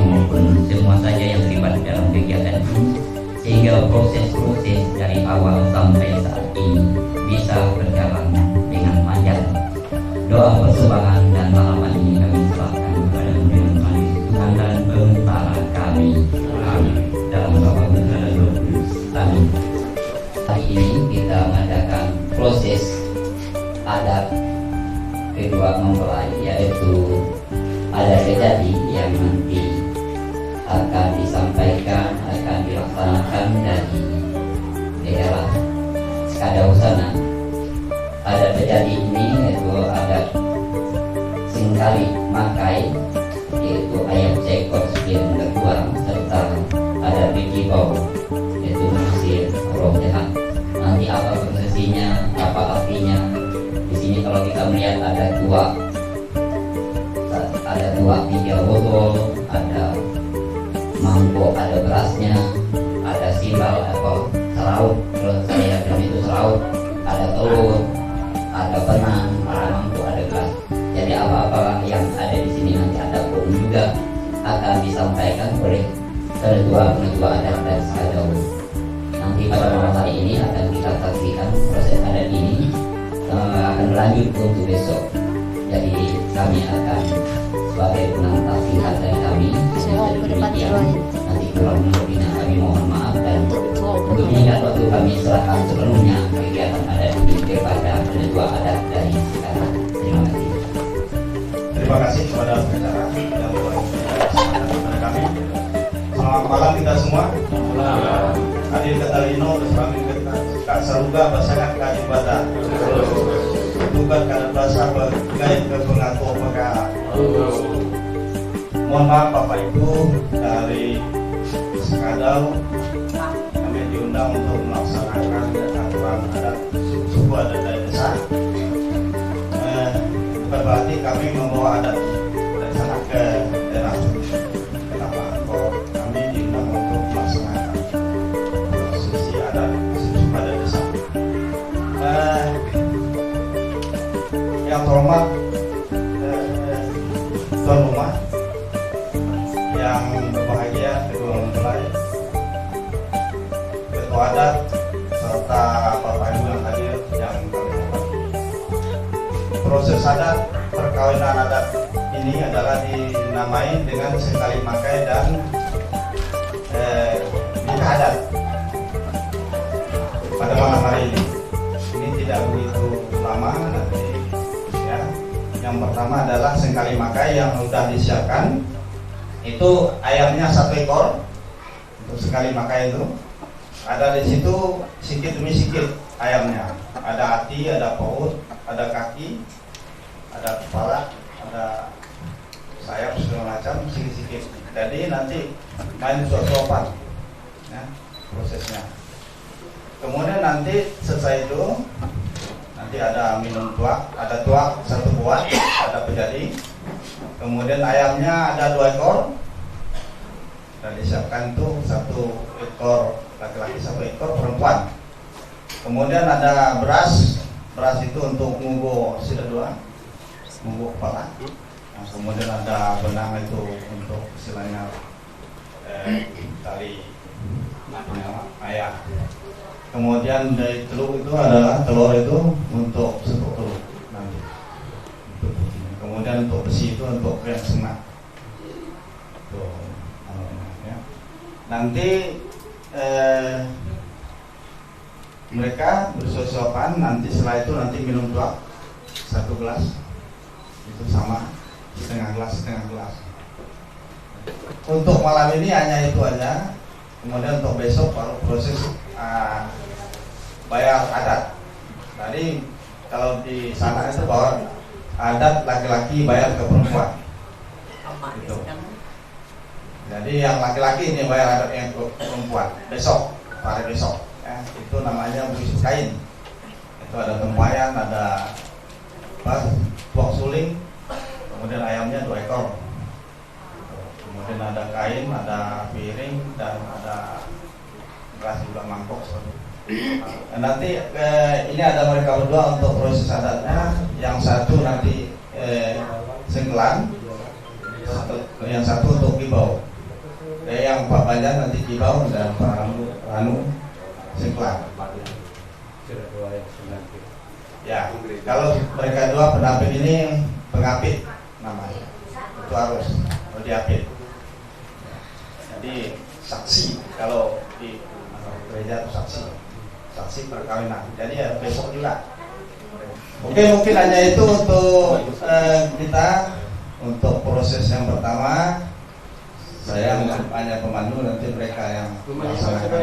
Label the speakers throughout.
Speaker 1: maupun semua saja yang terlibat dalam kegiatan ini, sehingga proses-proses dari awal sampai saat ini bisa berjalan dengan lancar. Doa persembahan dan harapan ini kami serahkan kepada Yang Maha Tuhan dan Bentara kami. Amin. Dalam nama Bapa dan Roh Kudus. Amin. Hari ini kita mengadakan proses adat kedua mempelai, yaitu adat kejadi yang nanti akan disampaikan, akan dilaksanakan dari daerah Skadausana. Adat kejadi ini yaitu adat Singkali Makai, yaitu ayam seekor sekian terbuang, serta adat Bikibau, yaitu mengusir roh jahat. Nanti apa prosesinya, apa artinya? Di sini kalau kita melihat ada dua tiga botol, ada mangkok, ada berasnya, ada simbal atau seraut, kalau saya bilang itu seraut, ada telur, ada benang, ada mangkok, ada gelas. Jadi apa-apa yang ada di sini nanti ada pun juga akan disampaikan oleh penetua adat dan Skadau. Nanti pada malam hari ini akan kita saksikan proses adat ini akan berlanjut untuk besok. Jadi kami akan sebagai pengantar singkat dari kami nanti kurang lebihnya kami mohon maaf, dan untuk mengingat waktu kami serahkan sepenuhnya kegiatan adat ini kepada penetua adat dari sekarang. Terima kasih.
Speaker 2: Terima kasih kepada pengacara yang bersama kepada kami. Selamat malam kita semua. Hadir Katalino bersama kita Kak Saruga pasangan Kak Ibadah. Bukan karena bahasa berkait ke pengatur perkara. Mohon maaf Bapak Ibu dari Skadau, kami diundang untuk melaksanakan aturan adat suku adat dari desa. Bukan berarti kami membawa adat dari sana ke daerah. Kenapa? Kami diundang untuk melaksanakan prosesi adat suku adat desa. Yang terhormat tuan rumah, yang berbahagia kedua mempelai, ketua adat, serta Bapak Ibu yang hadir yang kami hormati. Proses adat perkawinan adat ini adalah dinamai dengan Singkali Makai dan nikah adat pada malam hari ini. Ini tidak begitu lama nanti. Yang pertama adalah Singkali Makai yang sudah disiapkan. Itu ayamnya 1 ekor. Untuk Singkali Makai itu ada di situ sikit demi sikit ayamnya. Ada hati, ada paut, ada kaki, ada kepala, ada sayap segala macam, sikit-sikit. Jadi nanti main suap-suapan ya, prosesnya. Kemudian nanti selesai itu nanti ada minum tuak, ada tuak 1 buah, ada pejadi. Kemudian ayamnya ada 2 ekor. Dan disiapkan itu 1 ekor laki-laki, 1 ekor perempuan. Kemudian ada beras itu untuk ngunggu sida 2, ngunggu kepala. Nah, kemudian ada benang itu untuk istilahnya tali ayam. Kemudian dari telur itu adalah telur itu untuk setok telur nanti. Kemudian untuk besi itu untuk yang sengat. Ya. Nanti mereka bersuap-suapan. Nanti setelah itu nanti minum tuak 1 gelas itu sama setengah gelas. Untuk malam ini hanya itu aja. Kemudian untuk besok baru proses bayar adat. Tadi kalau di sana itu bahwa adat laki-laki bayar ke perempuan. Gitu. Jadi yang laki-laki ini bayar adat yang ke perempuan besok, pada besok. Ya, itu namanya buis kain. Itu ada tempayan, ada tuak suling, kemudian ayamnya 2 ekor. Kemudian ada kain, ada piring, dan ada gelas juga mangkok seperti itu. Nanti ini ada mereka berdua untuk proses adatnya. Yang satu nanti sengkelan, yang satu untuk Bikibau. Pak Banjar nanti Kibau dan Pak Ranu Singklang. Ya, kalau mereka dua pendamping ini pengapit namanya, itu harus diapit. Jadi saksi kalau di gereja itu saksi perkawinan. Jadi ya besok juga. Oke, mungkin hanya itu untuk kita untuk proses yang pertama. Saya hanya pemandu, nanti mereka yang melaksanakan.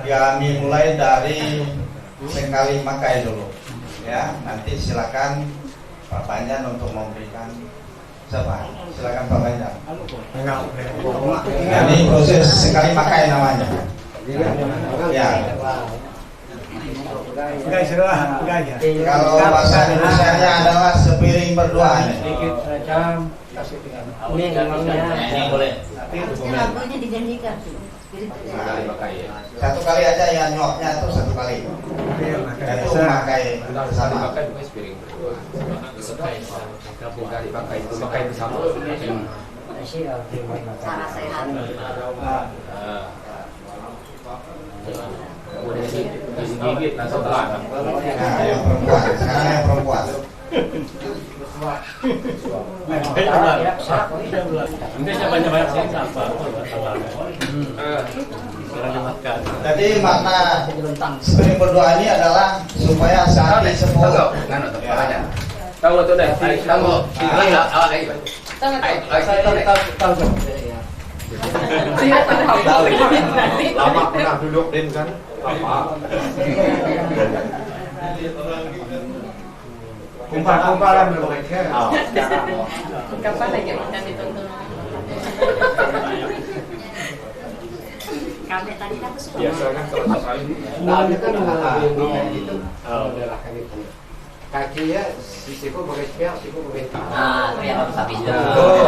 Speaker 2: Kami mulai dari Sengkali Makai dulu, ya. Nanti silakan Pak Banjar untuk memberikan. Siapa? Silakan Pak Banjar. Ini proses Sengkali Makai namanya. Ya. Kalau bahasa Indonesia-nya adalah sepiring berdua.
Speaker 1: Ini boleh.
Speaker 3: Lagunya dijanjikan.
Speaker 2: Satu kali aja ya, nyoknya itu satu kali. Itu memakai bersama.
Speaker 4: Pakai bersama.
Speaker 3: Cara sehat.
Speaker 4: Gigit langsung telan.
Speaker 2: Nah, yang perempuan. Sekarang yang perempuan. Jadi makna sepiring berdua ini adalah supaya saat disebut.
Speaker 4: Tahu tu dah. Tahu. Hilang ya awak lagi. Lama pernah duduk din kan? Lama. Kumpal-kumpalan mereka.
Speaker 5: Kapan lagi makan ditonton?
Speaker 3: Kami tadi kan sudah.
Speaker 4: Biasanya kalau sekali. Kakinya siku pakai spiak, siku pakai.
Speaker 1: Ah, itu yang harus habis dulu.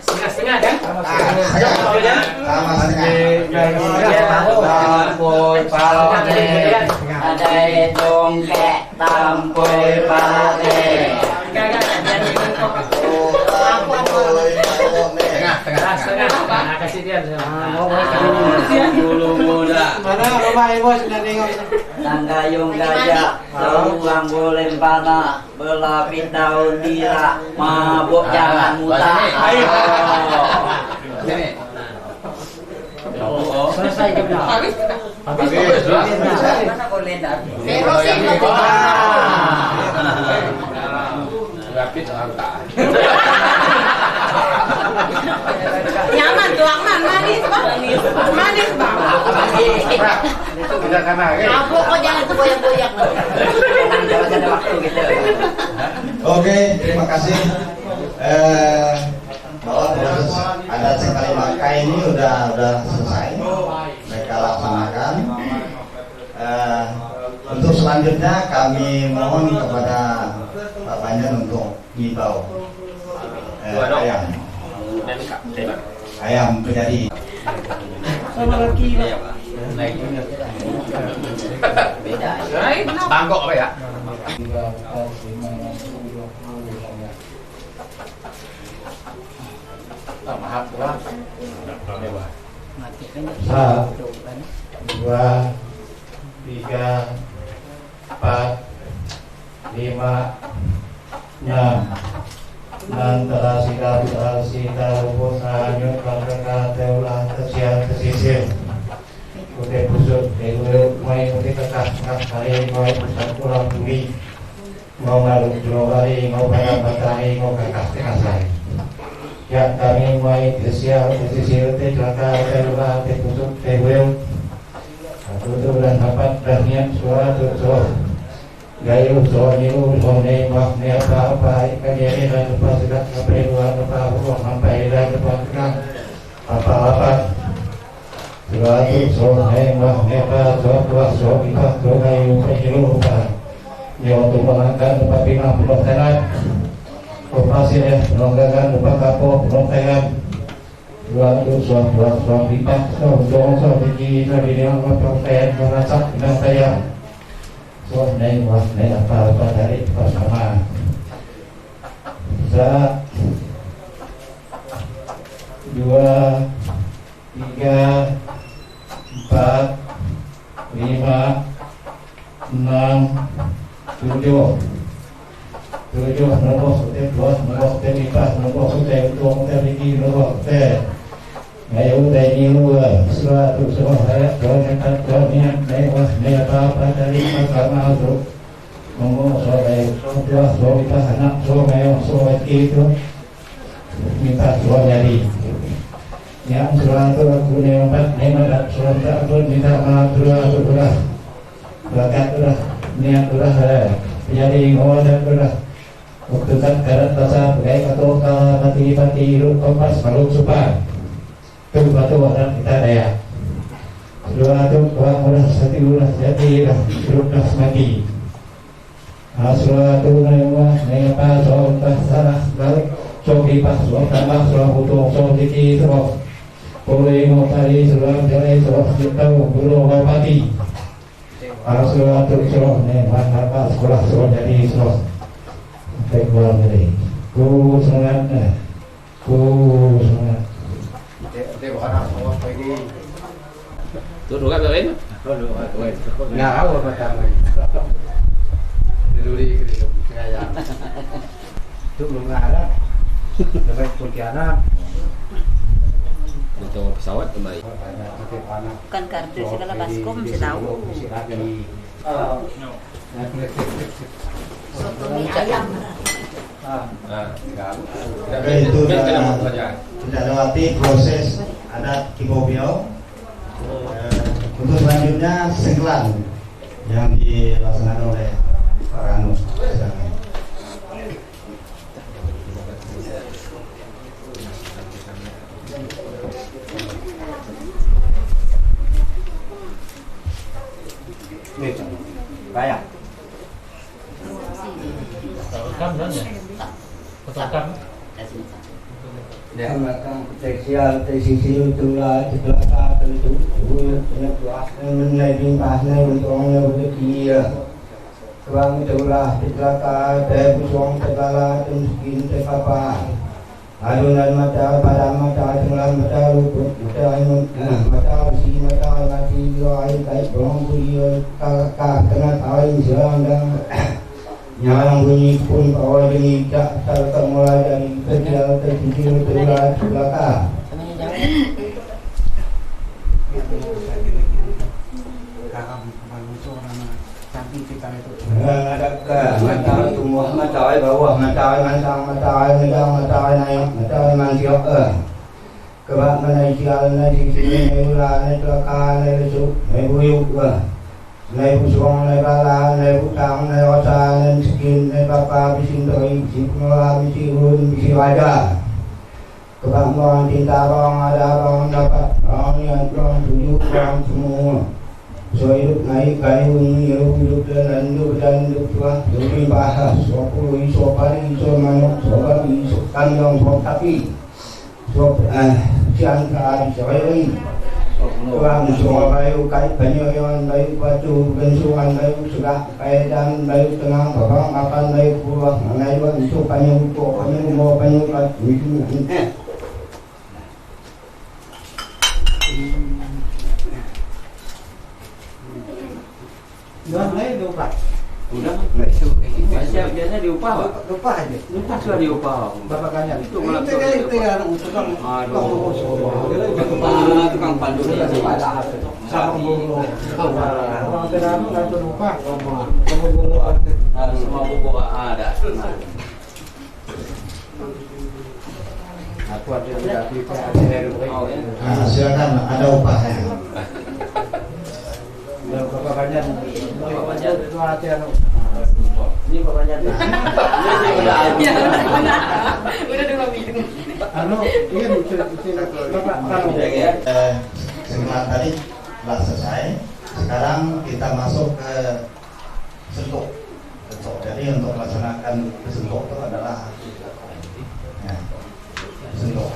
Speaker 4: Setengah-setengah kan?
Speaker 2: Sama
Speaker 1: Ada dongkek tampoi pare.
Speaker 4: Setengah. Kasih dia.
Speaker 1: Bulu muda.
Speaker 6: Mana rumah ibu sudah nengok.
Speaker 1: Tanggayung gajah, ruang boleh panah, belapit daun nira, mabuk jangan muta.
Speaker 6: Selesai kita.
Speaker 5: Habis.
Speaker 1: Mana boleh dah?
Speaker 4: Rapid harta.
Speaker 5: Nyaman tuh, aman, manis bang.
Speaker 4: Tidak kena kan?
Speaker 3: Mabuk kok jangan goyang-goyang.
Speaker 1: Jangan ada waktu gitu.
Speaker 2: Oke, terima kasih. Bahwa proses ada Sengkali Makai ini udah selesai. Mereka laksanakan. Untuk selanjutnya kami mohon kepada Pak Banjar untuk ngibau ayam penjadi.
Speaker 1: Beda.
Speaker 4: Bangkok apa ya? Maaf lah.
Speaker 6: 1, 2, 3, 4, 5, 6. Nantara sida rupus hanyut kakak teulah tersiar tersisir. Udah busuk, udah main udah kekah kali mau pusat kurang tuli. Mau ngaruh jurowari, mau bayar batai, mau kakak tengah saya. Ya kami main tersiar tersisir teh kakak teulah teh busuk teh wil. Satu dan dapat dan niat suara tuh. Gayu soalnya soalnya mah ni apa ikan ini dan lepas sudah sampai luar lepas ruang sampai dan lepas tengah apa suatu soalnya mah ni apa suatu kita gayu penjelu apa yang untuk mengangkat tempat pinang belum tenat operasi ya penonggangan lupa kapok belum tenat suatu pipa so tinggi dari yang apa pengen merasak pinang saya so neng wah neng apa dari bersama. 1, 2, 3, 4, 5, 6, 7, 7 nombor setiap 2 nombor setiap 4 nombor setiap 2 setiap 3 nombor setiap ngayu dari luar suatu semua saya berangkat niat lewat apa dari pertama itu ngomong soal soal kita anak soal ngayu soal itu minta soal jadi yang suatu aku nempat nemat soal tak pun minta maaf sudah berangkat sudah niat sudah jadi ngomong sudah waktu kan karat rasa bagai atau mati hidup kompas makhluk super itu batu orang kita daya suatu orang udah sati udah jadi dah hidup dah mati suatu nama apa soal salah balik cobi pas soal tambah soal butuh soal diki soal boleh mau tadi soal jalan soal kita belum mau mati suatu soal nama apa sekolah soal jadi soal keluar dari ku sangat
Speaker 4: Tuh kan lain.
Speaker 6: nggak tahu apa namanya dulu di kayak itu belum ada sampai Pontianak
Speaker 4: Untuk pesawat kembali.
Speaker 3: Bukan kartu segala baskom mesti tahu. Soto mie ayam.
Speaker 2: Itu sudah lewati proses adat Kibobiau. Untuk selanjutnya sengkelan yang dilaksanakan oleh para anu.
Speaker 6: Bayar. Dia makan spesial sisi itulah di belakang itu banyak buah menjadi pasnya untungnya begitu kurang itulah di belakang teh pusong segala miskin teh apa alunan mata pada mata tengah mata luput mata si mata nasi air kayak belum punya kakak kena tahu siang dan yang bunyi pun bahwa ini tak mulai dari kecil terkecil terbelah belakang. Ada ke mata tumbuh mata bawah mata mancang mata ngedang mata naik mata manciok kebak menaik jalan di sini ulah naik belakang naik besok naik buyuk naik busong, naik bala, naik butang, naik osa, naik miskin, naik bapa, bising doi, bising pengelola, bising urun, bising wajah. Kebak orang cinta, orang ada, orang dapat, orang niat, orang tujuh, orang semua. So hidup naik kayu, hidup dan hidup tua, hidup bahas, so puluh, so pari, so manuk, so babi, so kandang, so sapi, so siang kari, so air. Kurang semua bayu kait banyak bayu batu bensuan bayu sudah kaitan bayu tengah babang makan bayu pulang mengayu itu banyak untuk banyak mau banyak itu Udah mulai diupah.
Speaker 4: Udah nggak itu. Biasanya diupah pak.
Speaker 6: Lupa aja.
Speaker 4: Lupa sudah diupah.
Speaker 6: Berapa kali
Speaker 4: Itu malah
Speaker 6: itu yang tukang.
Speaker 4: Tukang pandu
Speaker 6: Sama bulu. Orang terang nggak lupa.
Speaker 4: Harus semua buku ada.
Speaker 6: Aku ada di
Speaker 2: Silakan ada upahnya.
Speaker 6: Berapa banyak? Itu hati anu.
Speaker 4: Ini bapaknya.
Speaker 5: Udah 2 minggu.
Speaker 6: Anu, iya Bapak tahu.
Speaker 2: Seminar tadi telah selesai. Sekarang kita masuk ke sentuh. Jadi untuk melaksanakan sentuh itu adalah sentuh.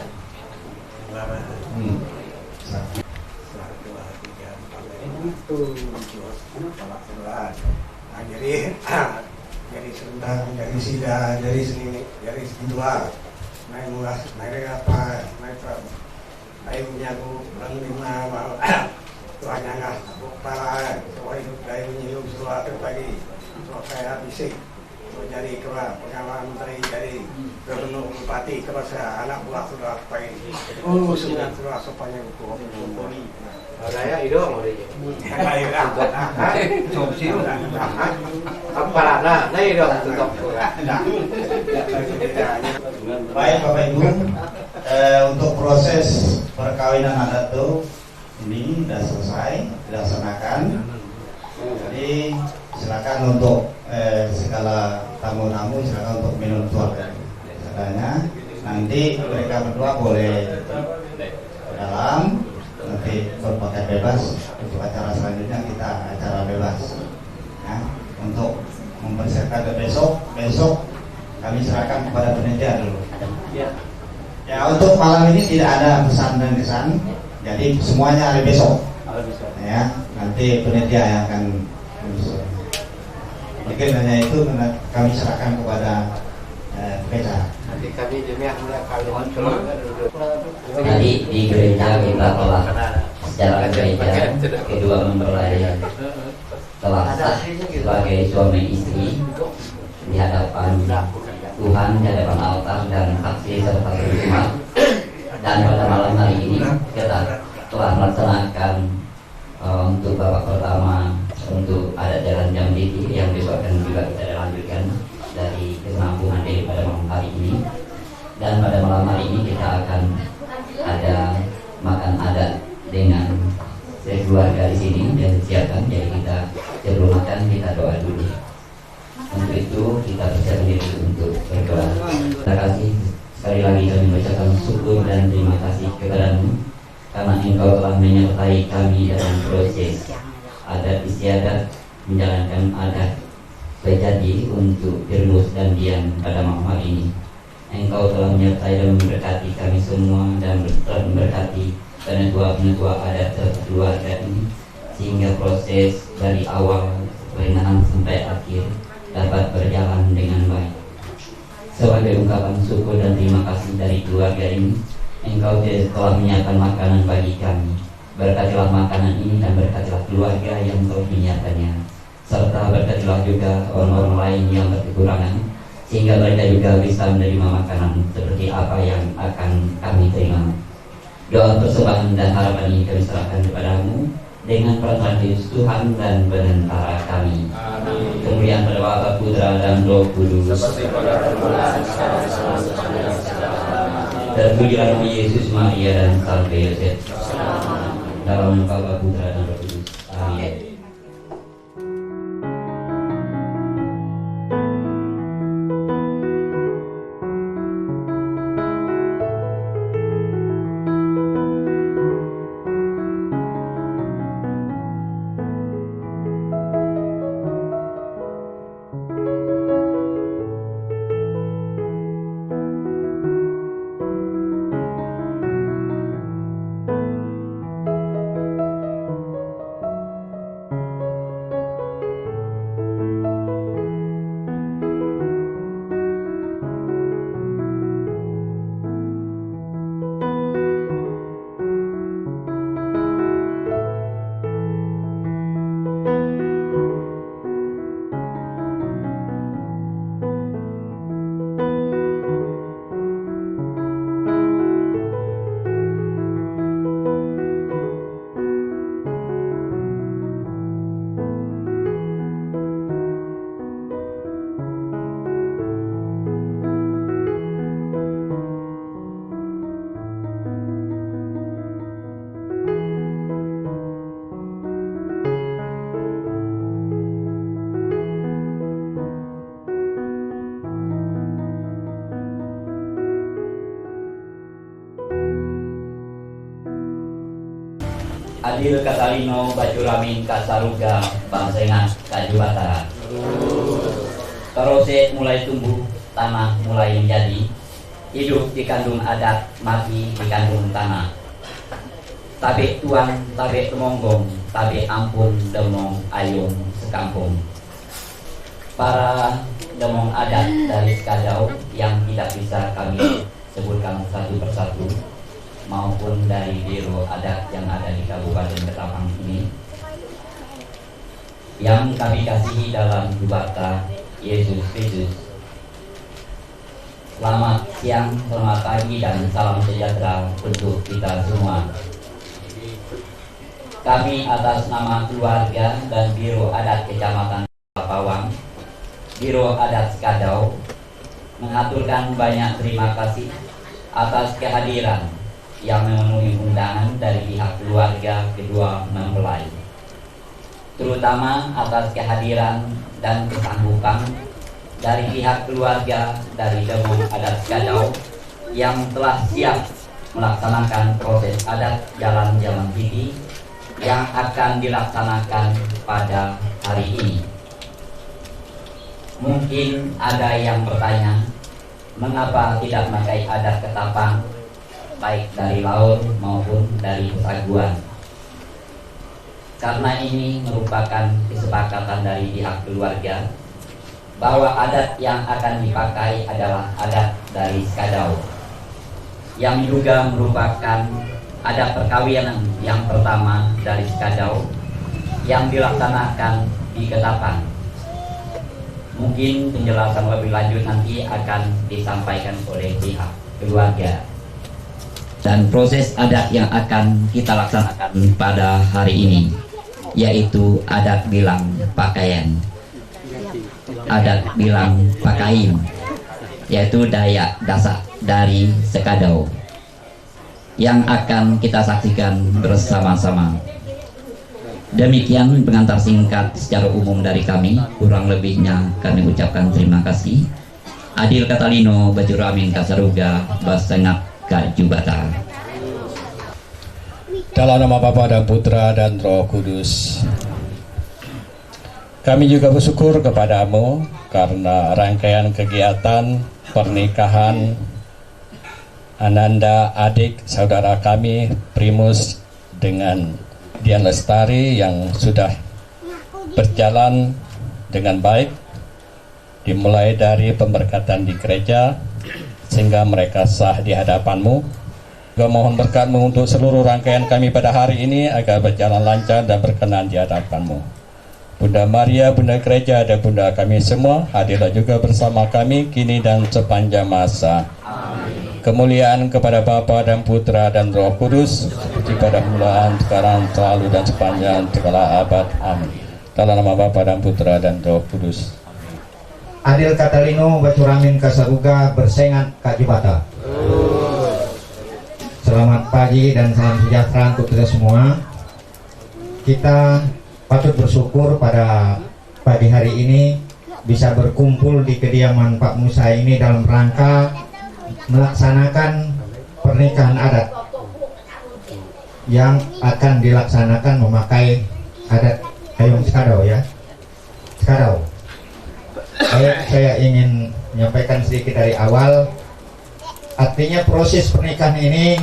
Speaker 7: Jadi sebentar, jadi sida, jadi sini, jadi dua, naik mulas, naik apa, naik punya aku, orang lima, tuanya nggak, lupa, semua hidup dari nyium sesuatu pagi, semua kayak bisik, jadi keluar pengalaman menteri, jadi gubernur bupati, terus anak buah sudah pagi, semua sudah sopanya buku, poli.
Speaker 4: Raya idong udah apa lah, nah idong tutup.
Speaker 2: Baik Bapak Ibu, untuk proses perkawinan adat itu ini sudah selesai dilaksanakan. Jadi silakan untuk segala tamu-tamu silakan untuk minum tuak seadanya. Nanti mereka berdua boleh ke dalam. Nanti berpakaian bebas. Untuk acara selanjutnya kita acara bebas ya, untuk mempersiapkan ke besok kami serahkan kepada panitia dulu ya. Untuk malam ini tidak ada pesan dan kesan, jadi semuanya hari besok ya, nanti panitia yang akan mungkin hanya itu kami serahkan kepada PK.
Speaker 4: Nanti kami jemaah mulai kawin
Speaker 1: Tadi di gereja kita telah secara gereja kedua mempelai telah sah sebagai suami istri di hadapan Tuhan, di hadapan altar dan saksi serta umat. Dan pada malam hari ini kita telah melaksanakan untuk babak pertama untuk adat jalan Jamditi yang besok akan juga kita lanjutkan dari kesenambungan pada malam hari ini. Dan pada malam hari ini kita akan ada makan adat dengan sekeluarga di sini dan disiapkan. Jadi kita sebelum makan kita doa dulu. Untuk itu kita persiapkan diri untuk berdoa. Terima kasih sekali lagi kami mengucapkan syukur dan terima kasih kepadamu karena Engkau telah menyertai kami dalam proses adat istiadat menjalankan adat sejati untuk Firmus dan Dian pada malam hari ini. Engkau telah menyertai dan memberkati kami semua dan telah memberkati penetua adat serta keluarga ini sehingga proses dari awal pernikahan sampai akhir dapat berjalan dengan baik. Sebagai ungkapan syukur dan terima kasih dari keluarga ini, Engkau telah menyiapkan makanan bagi kami. Berkatilah makanan ini dan berkatilah keluarga yang telah menyiapkannya, serta berkatilah juga orang-orang lain yang berkekurangan, sehingga mereka juga bisa menerima makanan seperti apa yang akan kami terima. Doa persembahan dan harapan ini kami serahkan kepadamu dengan perantara Yesus Tuhan dan Penentara kami. Amin. Kemuliaan pada Bapa, Putra dan Roh Kudus. Terpujilah nama Yesus, Maria dan Salve Yosef. Dalam nama Bapa, Putra dan Roh Kudus. Amin. Adil Katalino Bacuramin Kasaruga Bangsengat Kaju Batara. Terose mulai tumbuh, tanah mulai menjadi, hidup dikandung adat, mati dikandung tanah. Tabe tuan, tabe temonggong, tabe ampun demong ayung sekampung. para demong adat dari Skadau yang tidak bisa kami sebutkan satu persatu, maupun dari biro adat yang ada di Kabupaten Ketapang ini, yang kami kasihi dalam Jubata Yesus Kristus. Selamat siang, selamat pagi, dan salam sejahtera untuk kita semua. Kami atas nama keluarga dan Biro Adat Kecamatan Pawang, Biro Adat Skadau, mengaturkan banyak terima kasih atas kehadiran yang memenuhi undangan dari pihak keluarga kedua mempelai, terutama atas kehadiran dan kesanggupan dari pihak keluarga dari Demong Adat Skadau yang telah siap melaksanakan proses adat Jalan Jalan Tinggi yang akan dilaksanakan pada hari ini. Mungkin ada yang bertanya, mengapa tidak memakai adat Ketapang, baik dari Laur maupun dari Pesaguan? Karena ini merupakan kesepakatan dari pihak keluarga bahwa adat yang akan dipakai adalah adat dari Skadau, yang juga merupakan adat perkawinan yang pertama dari Skadau yang dilaksanakan di Ketapang. Mungkin penjelasan lebih lanjut nanti akan disampaikan oleh pihak keluarga. Dan proses adat yang akan kita laksanakan pada hari ini yaitu adat bilang pakaian, adat bilang pakaim, yaitu Dayak Dasak dari Skadau yang akan kita saksikan bersama-sama. Demikian pengantar singkat secara umum dari kami. Kurang lebihnya kami ucapkan terima kasih. Adil Katalino Bajuramin Kasaruga Basengap Kajubata.
Speaker 6: Dalam nama Bapa dan Putra dan Roh Kudus. Kami juga bersyukur kepadamu karena rangkaian kegiatan pernikahan Ananda, adik saudara kami Primus dengan Dian Lestari yang sudah berjalan dengan baik, dimulai dari pemberkatan di gereja sehingga mereka sah di hadapanmu. Juga mohon berkat-Mu untuk seluruh rangkaian kami pada hari ini agar berjalan lancar dan berkenan di hadapan-Mu. Bunda Maria, Bunda Gereja, dan Bunda kami semua hadirlah juga bersama kami kini dan sepanjang masa. Amin. Kemuliaan kepada Bapa dan Putra dan Roh Kudus seperti pada permulaan, sekarang, selalu dan sepanjang segala abad. Amin. Dalam nama Bapa dan Putra dan Roh Kudus.
Speaker 8: Adil Katalino Bacuramin Kasaruga Bersengat Kajibata. Selamat pagi dan salam sejahtera untuk kita semua. Kita patut bersyukur pada pagi hari ini bisa berkumpul di kediaman Pak Musa ini dalam rangka melaksanakan pernikahan adat yang akan dilaksanakan memakai adat Ayung Skadau ya. Skadau. Saya ingin menyampaikan sedikit dari awal. Artinya proses pernikahan ini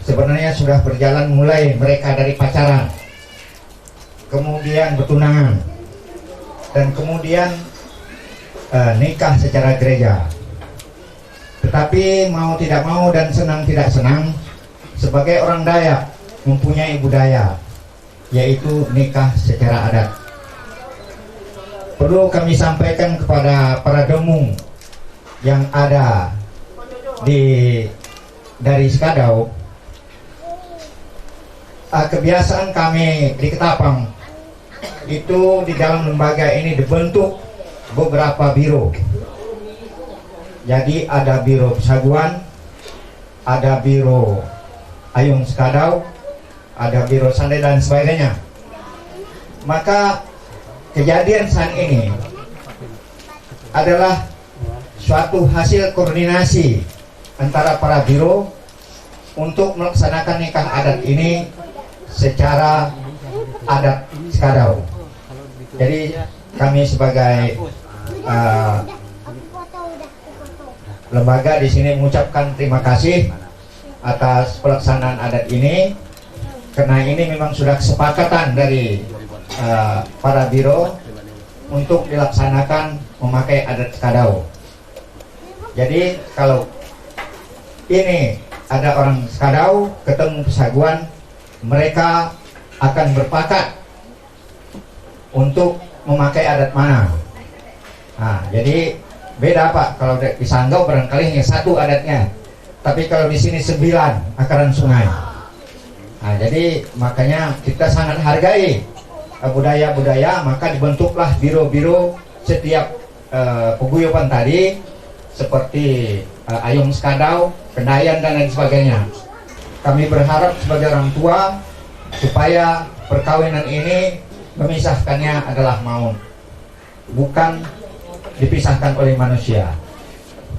Speaker 8: sebenarnya sudah berjalan mulai mereka dari pacaran, kemudian bertunangan, dan kemudian nikah secara gereja. Tetapi mau tidak mau dan senang tidak senang, sebagai orang Dayak mempunyai budaya, yaitu nikah secara adat. Perlu kami sampaikan kepada para demung yang ada dari Skadau, kebiasaan kami di Ketapang itu di dalam lembaga ini dibentuk beberapa biro. Jadi ada biro Pesaguan, ada biro Ayung Skadau, ada biro Sandai dan sebagainya. Maka kejadian saat ini adalah suatu hasil koordinasi antara para biro untuk melaksanakan nikah adat ini secara adat Skadau. Jadi kami sebagai lembaga di sini mengucapkan terima kasih atas pelaksanaan adat ini, karena ini memang sudah kesepakatan dari para biro untuk dilaksanakan memakai adat Skadau. Jadi kalau ini ada orang Skadau ketemu Pesaguan, mereka akan berpakat untuk memakai adat mana. Nah, jadi beda Pak, kalau di Sanggau barangkali hanya satu adatnya, tapi kalau di sini 9 akaran sungai. Nah, jadi makanya kita sangat hargai budaya-budaya, maka dibentuklah biro-biro setiap paguyuban tadi, seperti Ayung Skadau, Kendayan dan lain sebagainya. Kami berharap sebagai orang tua supaya perkawinan ini memisahkannya adalah maut, bukan dipisahkan oleh manusia.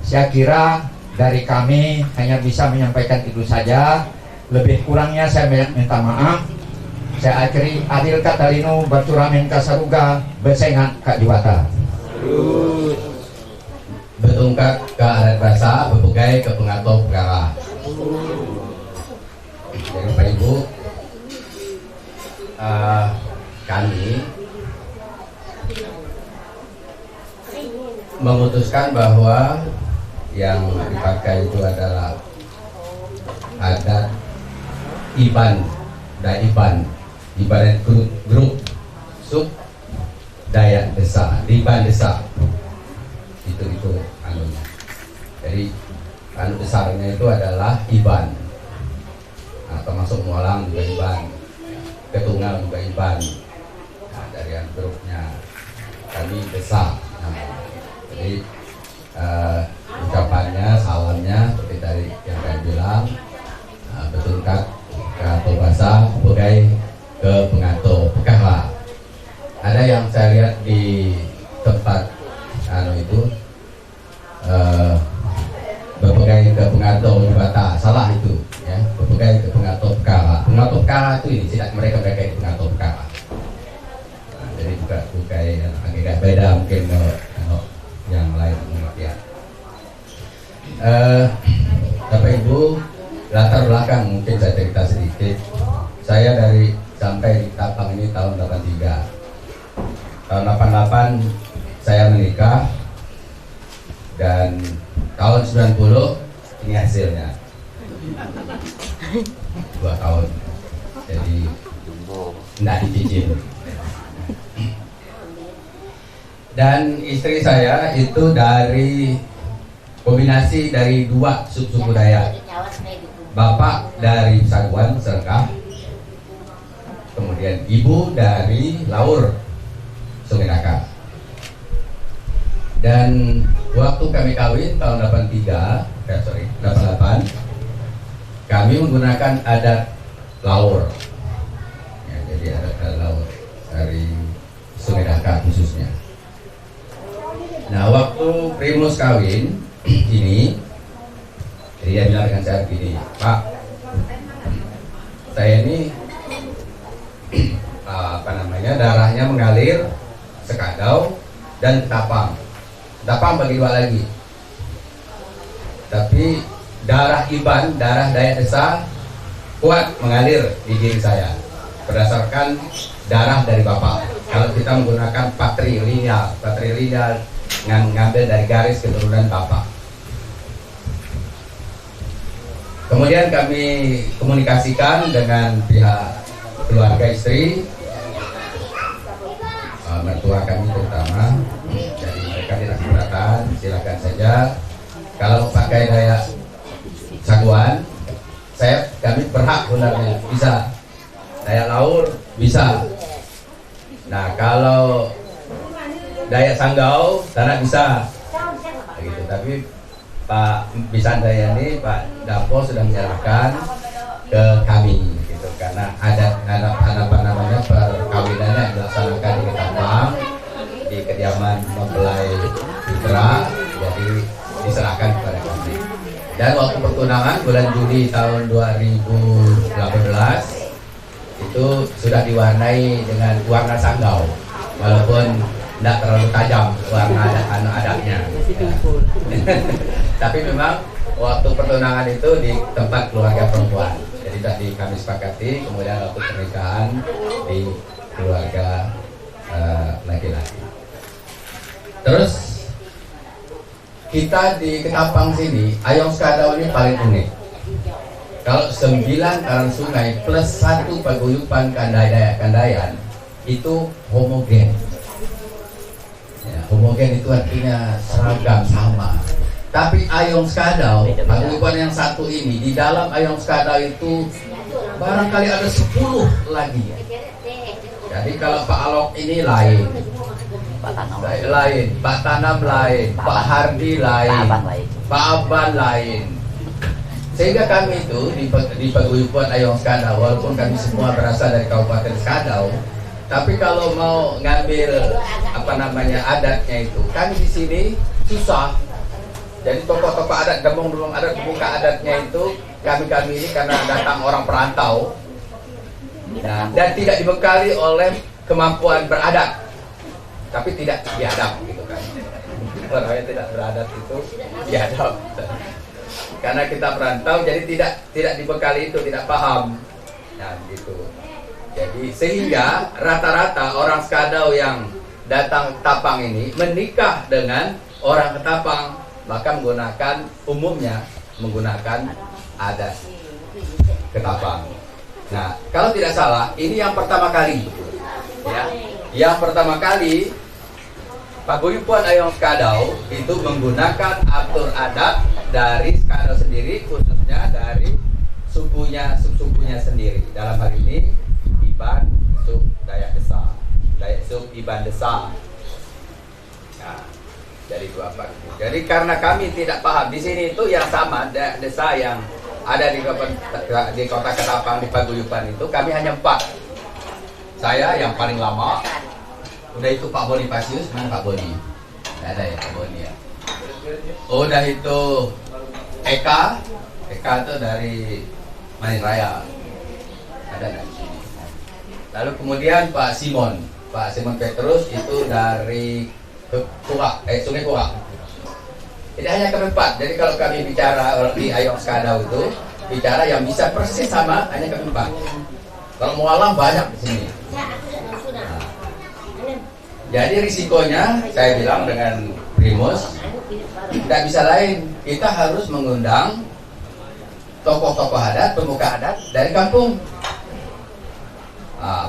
Speaker 8: Saya kira dari kami hanya bisa menyampaikan itu saja. Lebih kurangnya saya minta maaf. Saya akhiri adil katalino berturamen kasaruga bersengat kak diwata.
Speaker 4: Betungkak ke adat basa, bebegai ke pengatur perkara. Jadi Bapak Ibu, kami memutuskan bahwa yang dipakai itu adalah adat Iban dan Iban grup sub Dayak Desa, Iban Desa. Itu anunya. Jadi anu besarnya itu adalah Iban. Nah, termasuk Mualang juga Iban, Ketunggal juga Iban. Nah, dari grupnya kami Desa. Jadi ucapannya, salamnya seperti tadi yang saya bilang, betulkan ke bahasa sebagai ke pengatur perkara. Ada yang saya lihat di tempat itu berbagai ke pengatur bata, salah itu ya, berbagai ke pengatur perkara. Pengatur perkara itu ini tidak mereka itu pengatur perkara. Nah, jadi juga agak beda mungkin yang lain pengertian. Bapak Ibu, latar belakang mungkin saya cerita sedikit. Saya dari sampai di Tapang ini tahun 83. Tahun 88 saya menikah, dan tahun 90 ini hasilnya 2 tahun, jadi tidak dicicil. Dan istri saya itu dari kombinasi dari 2 suku Dayak, bapak dari Pesaguan Serkah, kemudian ibu dari Laur Sungai Nakar. Dan waktu kami kawin tahun 88, kami menggunakan adat Laur ya, jadi adat Laur dari Sungai Nakar khususnya. Nah, waktu Primus kawin ini, jadi dia bilang dengan saya begini, Pak, saya ini darahnya mengalir Skadau dan Tapang. Tapang bagi 2 lagi. Tapi darah Iban, darah Dayak Desa kuat mengalir di diri saya berdasarkan darah dari bapak. Kalau kita menggunakan patrilineal ngambil dari garis keturunan bapak. Kemudian kami komunikasikan dengan pihak keluarga istri, mertua kami terutama. Jadi mereka tidak keberatan, silakan saja. Kalau pakai Dayak Saguan, kami berhak sebenarnya bisa. Dayak Laur bisa. Nah, kalau Dayak Sanggau tanah bisa. Begitu. Tapi Pak Bisandaya ini, Pak Dapo sudah menyerahkan ke kami, gitu, karena ada perkawinannya dilaksanakan di Ketapang, di kediaman mempelai putra, jadi diserahkan kepada kami. Dan waktu pertunangan bulan Juli tahun 2018 itu sudah diwarnai dengan warna Sanggau, walaupun tidak terlalu tajam warna adatnya. Tapi memang waktu pertunangan itu di tempat keluarga perempuan. Jadi tadi kami sepakati, kemudian waktu pernikahan di keluarga laki-laki. Terus kita di Ketapang sini, Ayong Skadau ini paling unik. Kalau 9 karang sungai plus 1 paguyuban Kandayan itu homogen. Ya, homogen itu artinya seragam, sama. Tapi Ayong Skadau, paguyuban yang satu ini, di dalam Ayong Skadau itu barangkali ada 10 lagi. Jadi kalau Pak Alok ini lain, Pak Tanam lain, Pak Hardi lain, Pak Aban lain. Sehingga kami itu di paguyuban Ayong Skadau, walaupun kami semua berasal dari Kabupaten Skadau, tapi kalau mau ngambil adatnya itu, kami di sini susah. Jadi tokoh-tokoh adat, demong-demong adat, buka adatnya itu kami ini karena datang orang perantau dan tidak dibekali oleh kemampuan beradat, tapi tidak diadap gitu kan. Orang yang tidak beradat itu diadap. Karena kita perantau, jadi tidak dibekali itu, tidak paham. Nah, gitu. Jadi sehingga rata-rata orang Skadau yang datang Ketapang ini menikah dengan orang Ketapang, maka umumnya menggunakan adat Ketapang. Nah, kalau tidak salah, ini yang pertama kali. Ya, yang pertama kali paguyuban Ayong Skadau itu menggunakan atur adat dari Skadau sendiri, khususnya dari sukunya sendiri. Dalam hal ini Iban sub Dayak Desa, sub Iban Desa. Nah, dari dua part. Jadi karena kami tidak paham di sini itu yang sama Dayak Desa yang ada di kota Ketapang di paguyuban itu kami hanya 4. Saya yang paling lama. Udah itu Pak Bonifasius, mana Pak Boni? Tidak ada ya Pak Boni ya. Udah itu Eka itu dari Manin Raya. Ada nggak? Lalu kemudian Pak Simon Petrus itu dari Sungai Kurak. Tidak hanya kami 4. Jadi kalau kami bicara di Ayong Skadau itu bicara yang bisa persis sama hanya kami 4. Kalau mualam banyak di sini. Jadi risikonya saya bilang dengan Primus tidak bisa lain, kita harus mengundang tokoh-tokoh adat, pemuka adat dari kampung.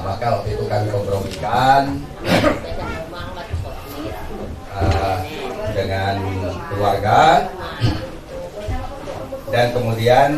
Speaker 4: Maka waktu itu kami kompromikan dengan keluarga dan kemudian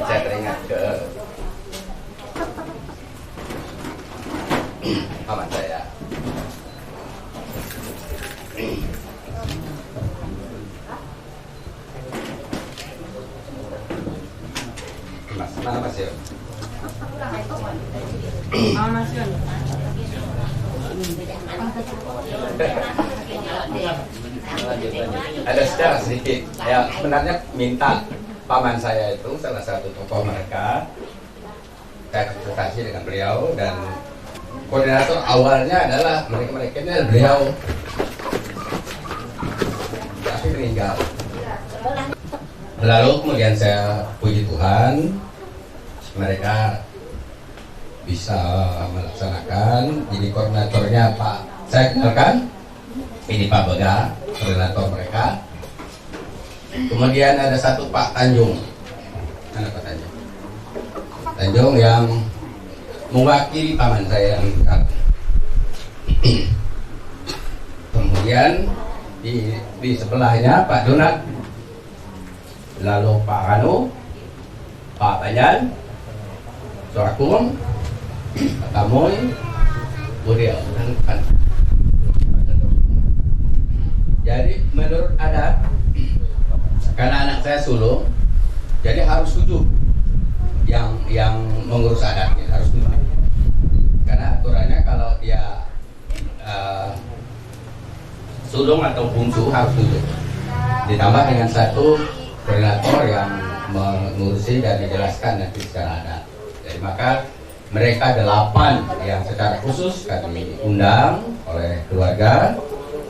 Speaker 4: saya teringat ke paman saya. Mana Mas Yon?
Speaker 5: Mas Yon.
Speaker 4: Ada secara sedikit. Ya, sebenarnya minta paman saya itu salah satu tokoh mereka. Saya konsultasi dengan beliau dan koordinator awalnya adalah mereka ini adalah beliau. Tapi meninggal. Lalu kemudian saya puji Tuhan mereka bisa melaksanakan. Jadi koordinatornya Pak, saya kenalkan ini Pak Bega, koordinator mereka. Kemudian ada satu Pak Tanjung. Mana Pak Tanjung? Tanjung yang mewakili paman saya yang dekat. Kemudian di sebelahnya Pak Donat, lalu Pak Kanu, Pak Banyan, Sorakung, Pak Tamoy, Budel. Jadi menurut adat, karena anak saya sulung, jadi harus 7 yang mengurus adatnya, harus 7. Karena aturannya kalau dia sulung atau bungsu harus 7. Ditambah dengan satu koordinator yang mengurusi dan dijelaskan nanti secara adat. Jadi maka mereka 8 yang secara khusus kami undang oleh keluarga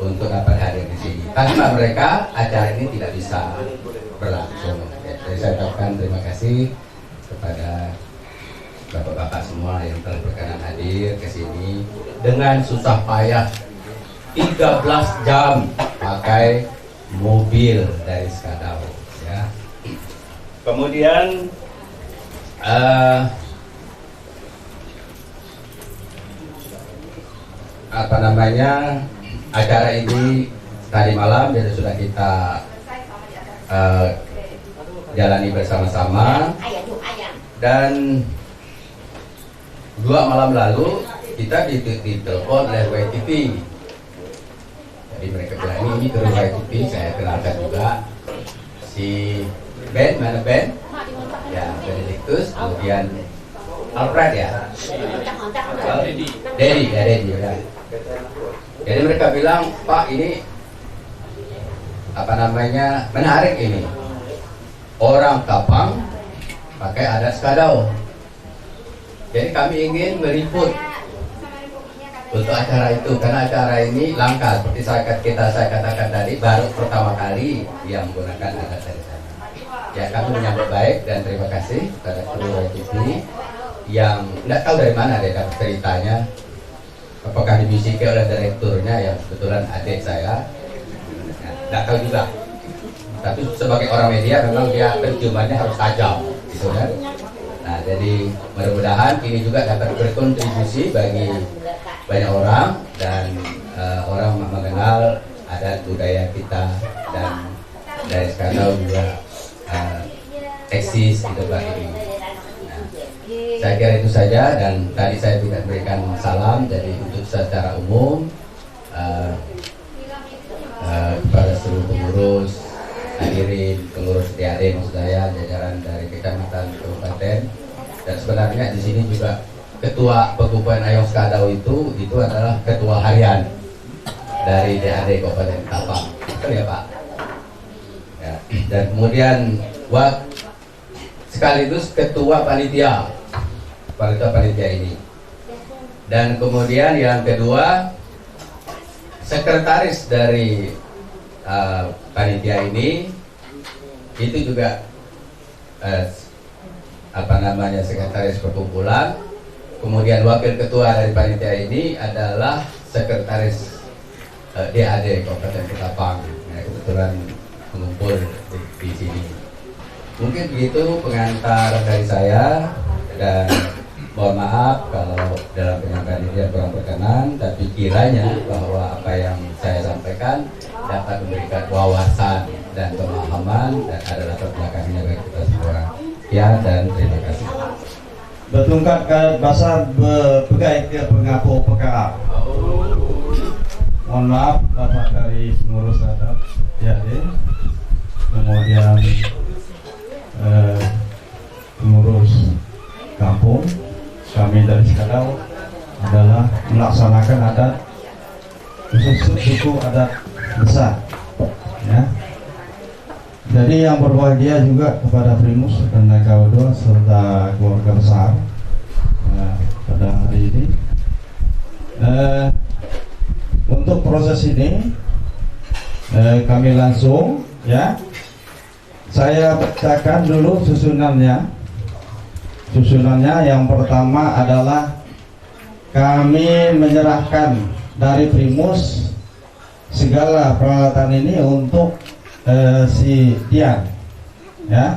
Speaker 4: untuk dapat hadir di sini. Tanpa mereka acara ini tidak bisa berlangsung. Jadi saya ucapkan terima kasih kepada bapak-bapak semua yang telah berkenan hadir ke sini dengan susah payah 13 jam pakai mobil dari Skadau. Ya. Kemudian acara ini tadi malam jadi sudah kita jalani bersama-sama, dan 2 malam lalu kita ditelepon oleh YTV. Jadi mereka bilang ini kru YTV, saya kenalkan juga si Ben, mana Ben? Ya, Benedictus, kemudian Alfred ya, Dedi ya. Jadi mereka bilang, Pak ini menarik ini, orang Kapang pakai adat Skadau. Jadi kami ingin meliput untuk acara itu, karena acara ini langka seperti saya katakan tadi, baru pertama kali yang menggunakan adat dari sana. Ya, kami menyambut baik dan terima kasih kepada kru TV yang tidak tahu dari mana dia dapat ceritanya, apakah dibisiki oleh direkturnya yang kebetulan adik saya, tidak tahu juga. Tapi sebagai orang media memang dia penciumannya harus tajam, gitu kan. Nah, jadi mudah-mudahan ini juga dapat berkontribusi bagi banyak orang dan orang mengenal adat budaya kita, dan dari Skadau juga eksis di tempat ini. Nah, saya kira itu saja, dan tadi saya tidak berikan salam, jadi untuk secara umum kepada seluruh pengurus, hadirin, pengurus DAD maksud saya, jajaran dari kecamatan, kabupaten, dan sebenarnya di sini juga ketua Pagupon Ayong Skadau itu adalah ketua harian dari DAD Kabupaten Kapang, betul ya Pak? Ya. Dan kemudian sekaligus ketua panitia ini, dan kemudian yang kedua sekretaris dari panitia ini itu juga sekretaris perkumpulan. Kemudian wakil ketua dari panitia ini adalah sekretaris DAD Kabupaten Ketapang. Nah, kebetulan mengumpul di sini. Mungkin begitu pengantar dari saya, dan mohon maaf kalau dalam penyampaian ini kurang berkenan, tapi kiranya bahwa apa yang saya sampaikan dapat memberikan wawasan dan pemahaman dan ada latar belakangnya bagi kita semua. Ya, dan terima kasih.
Speaker 2: Bertungkat ke bahasa berpegai ke pengaku PKA. Mohon maaf Bapak dari pengurus adat DAD, kemudian pengurus kampung, kami dari Skadau adalah melaksanakan adat khusus suku adat besar, ya. Jadi yang berbahagia juga kepada Primus dan Nagaudo serta keluarga besar pada hari ini. Untuk proses ini kami langsung, ya, saya bacakan dulu susunannya. Susunannya yang pertama adalah kami menyerahkan dari Primus segala peralatan ini untuk si Dian, ya,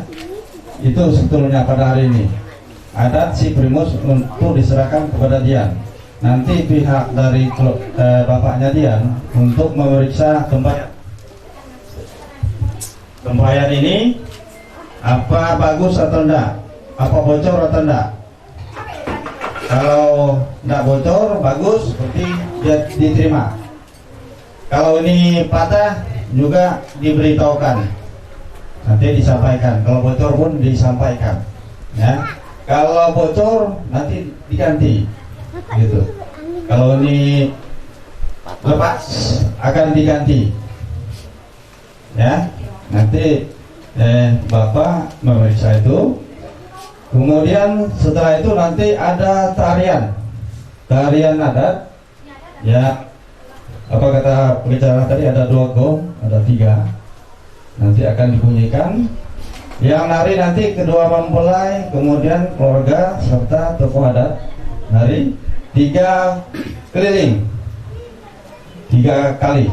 Speaker 2: itu sebetulnya pada hari ini adat si Primus untuk diserahkan kepada Dian. Nanti pihak dari bapaknya Dian untuk memeriksa tempayan ini apa bagus atau enggak, apa bocor atau enggak. Kalau enggak bocor, bagus, berarti dia diterima. Kalau ini patah juga diberitahukan, nanti disampaikan. Kalau bocor pun disampaikan, ya. Kalau bocor nanti diganti, gitu. Kalau ini lepas akan diganti, ya. Nanti
Speaker 6: Bapak memeriksa itu. Kemudian setelah itu nanti ada tarian adat, ya. Apa kata pengacara tadi, ada 2 gong, ada 3. Nanti akan dibunyikan. Yang nari nanti kedua mempelai, kemudian keluarga serta tokoh adat. Nari 3 keliling, 3 kali,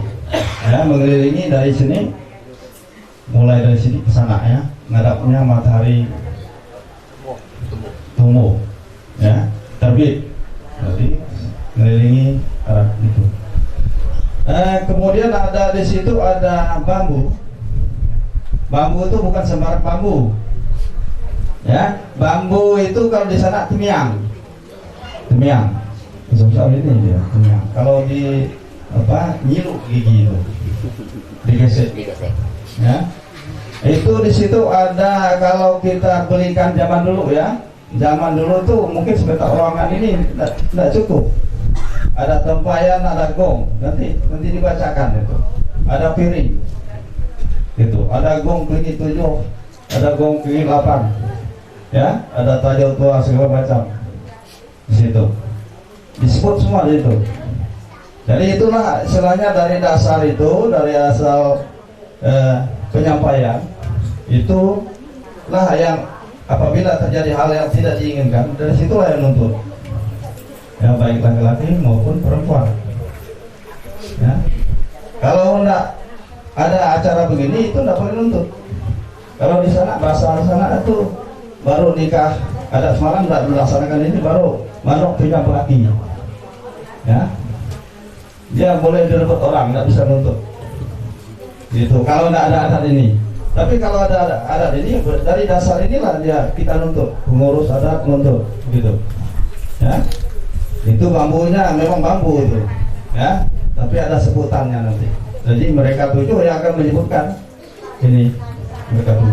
Speaker 6: ya, mengelilingi dari sini, mulai dari sini ke sana, ya, ngadapnya matahari tumbuh, ya, terbit, nanti mengelilingi arah itu. Kemudian ada di situ ada bambu. Bambu itu bukan sembarang bambu, ya. Bambu itu kalau di sana temiang, besar ini dia temiang. Kalau di nyiluk gigi itu digesek, ya. Itu di situ ada, kalau kita belikan zaman dulu, ya. Zaman dulu tuh mungkin sebentar ruangan ini tidak cukup. Ada tempayan, ada gong, nanti dibacakan itu. Ada piring, itu. Ada gong piring 7, ada gong piring 8, ya. Ada tajau tua segala macam di situ. Disebut semua di situ. Jadi itulah istilahnya dari dasar itu, dari asal penyampaian itulah yang apabila terjadi hal yang tidak diinginkan, dari situlah yang nuntut. Ya, baik laki-laki maupun perempuan, ya. Kalau enggak ada acara begini, itu enggak boleh nuntut. Kalau di sana, bahasa sana itu baru nikah adat semalam enggak melaksanakan ini, baru manuk pindah lagi, ya. Dia boleh direbut orang, enggak bisa nuntut, gitu. Kalau enggak ada adat ini. Tapi kalau ada adat ini, dari dasar inilah dia kita nuntut, pengurus adat nuntut, gitu, ya. Itu bambunya memang bambu itu, ya, tapi ada sebutannya nanti. Jadi mereka 7 yang akan menyebutkan ini, mereka 7.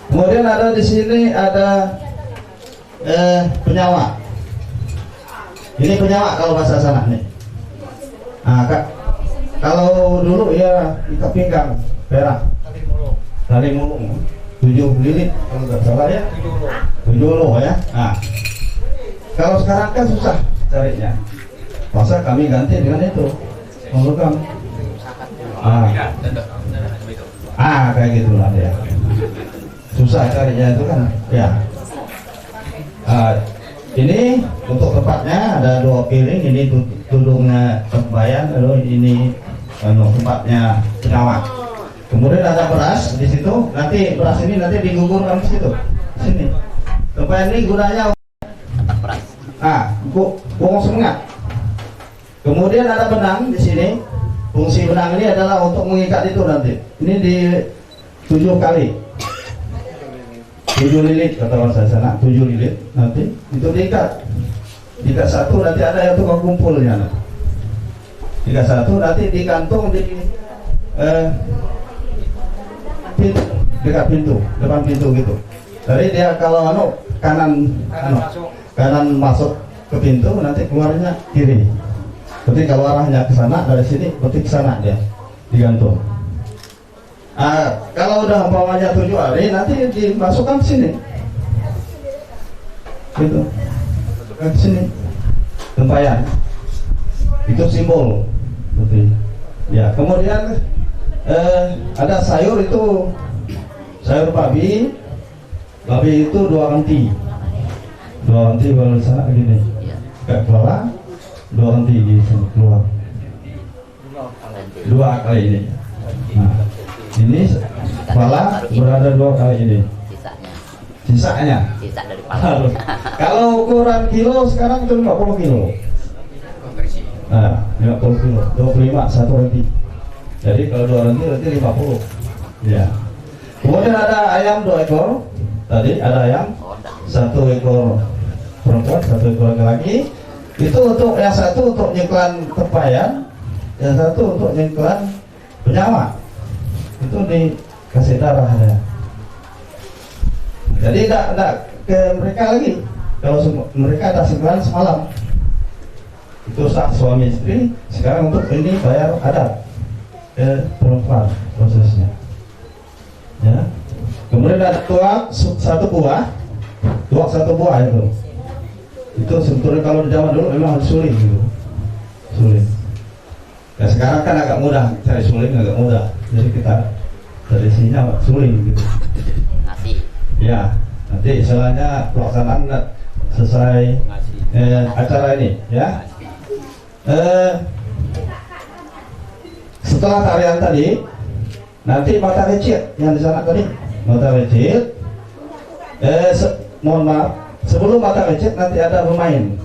Speaker 6: Kemudian ada di sini ada penyawa. Ini penyawa kalau bahasa sana nih. Nah, kalau dulu ya ikat pinggang perak, tali mulung 7 lilit kalau nggak salah, ya, 7 loh, ya. Nah, kalau sekarang kan susah carinya, masa kami ganti dengan itu melukam. Kayak gitulah ya, susah carinya itu kan, ya. Ini untuk tempatnya ada 2 piring, ini tudungnya tempayan, lalu ini tempatnya penyawa. Kemudian ada beras di situ, nanti beras ini nanti digugurkan di situ, sini. Tempayan ini gunanya
Speaker 1: beras.
Speaker 6: Bongong semangat. Kemudian ada benang di sini. Fungsi benang ini adalah untuk mengikat itu nanti. Ini di 7 kali. 7 lilit kata bahasa sana, 7 lilit nanti itu diikat. Ikat satu nanti ada yang tukang kumpulnya. Ikat satu nanti digantung di pintu, dekat pintu, depan pintu gitu. Jadi dia kalau kanan masuk ke pintu, nanti keluarnya kiri. Berarti kalau arahnya ke sana, dari sini berarti ke sana dia digantung. Kalau udah umpamanya 7 hari, nanti dimasukkan ke sini, gitu, ke sini, tempayan. Itu simbol, berarti. Ya, kemudian ada sayur itu, sayur babi itu 2 henti. 2 henti baru sana begini, kayak keluar 2 henti di sini keluar 2 kali ini. Nah, ini kepala berada 2 kali ini. Sisanya
Speaker 1: dari kepala.
Speaker 6: Kalau ukuran kilo sekarang itu 50 kilo. Nah, 50 kilo, 25 1 henti. Jadi kalau 2 henti berarti 50. Ya. Kemudian ada ayam 2 ekor. Tadi ada ayam 1 ekor perempuan, 1 ekor laki-laki. Itu untuk yang satu untuk nyeklan tempayan, yang satu untuk nyeklan penyawa. Itu dikasih darah ya. Jadi tidak ke mereka lagi. Kalau mereka ada seklan semalam, itu sah suami istri. Sekarang untuk ini bayar adat ke perempuan prosesnya. Ya. Kemudian ada tuak satu buah itu sebetulnya kalau di zaman dulu memang harus suling gitu, suling. Ya sekarang kan agak mudah cari suling, agak mudah, jadi kita tradisinya suling gitu.
Speaker 1: Nasi.
Speaker 6: Ya, nanti istilahnya pelaksanaan selesai acara ini ya. Setelah tarian tadi, nanti mata recit yang di sana tadi, mata recit. Mohon maaf, sebelum mata recit nanti ada pemain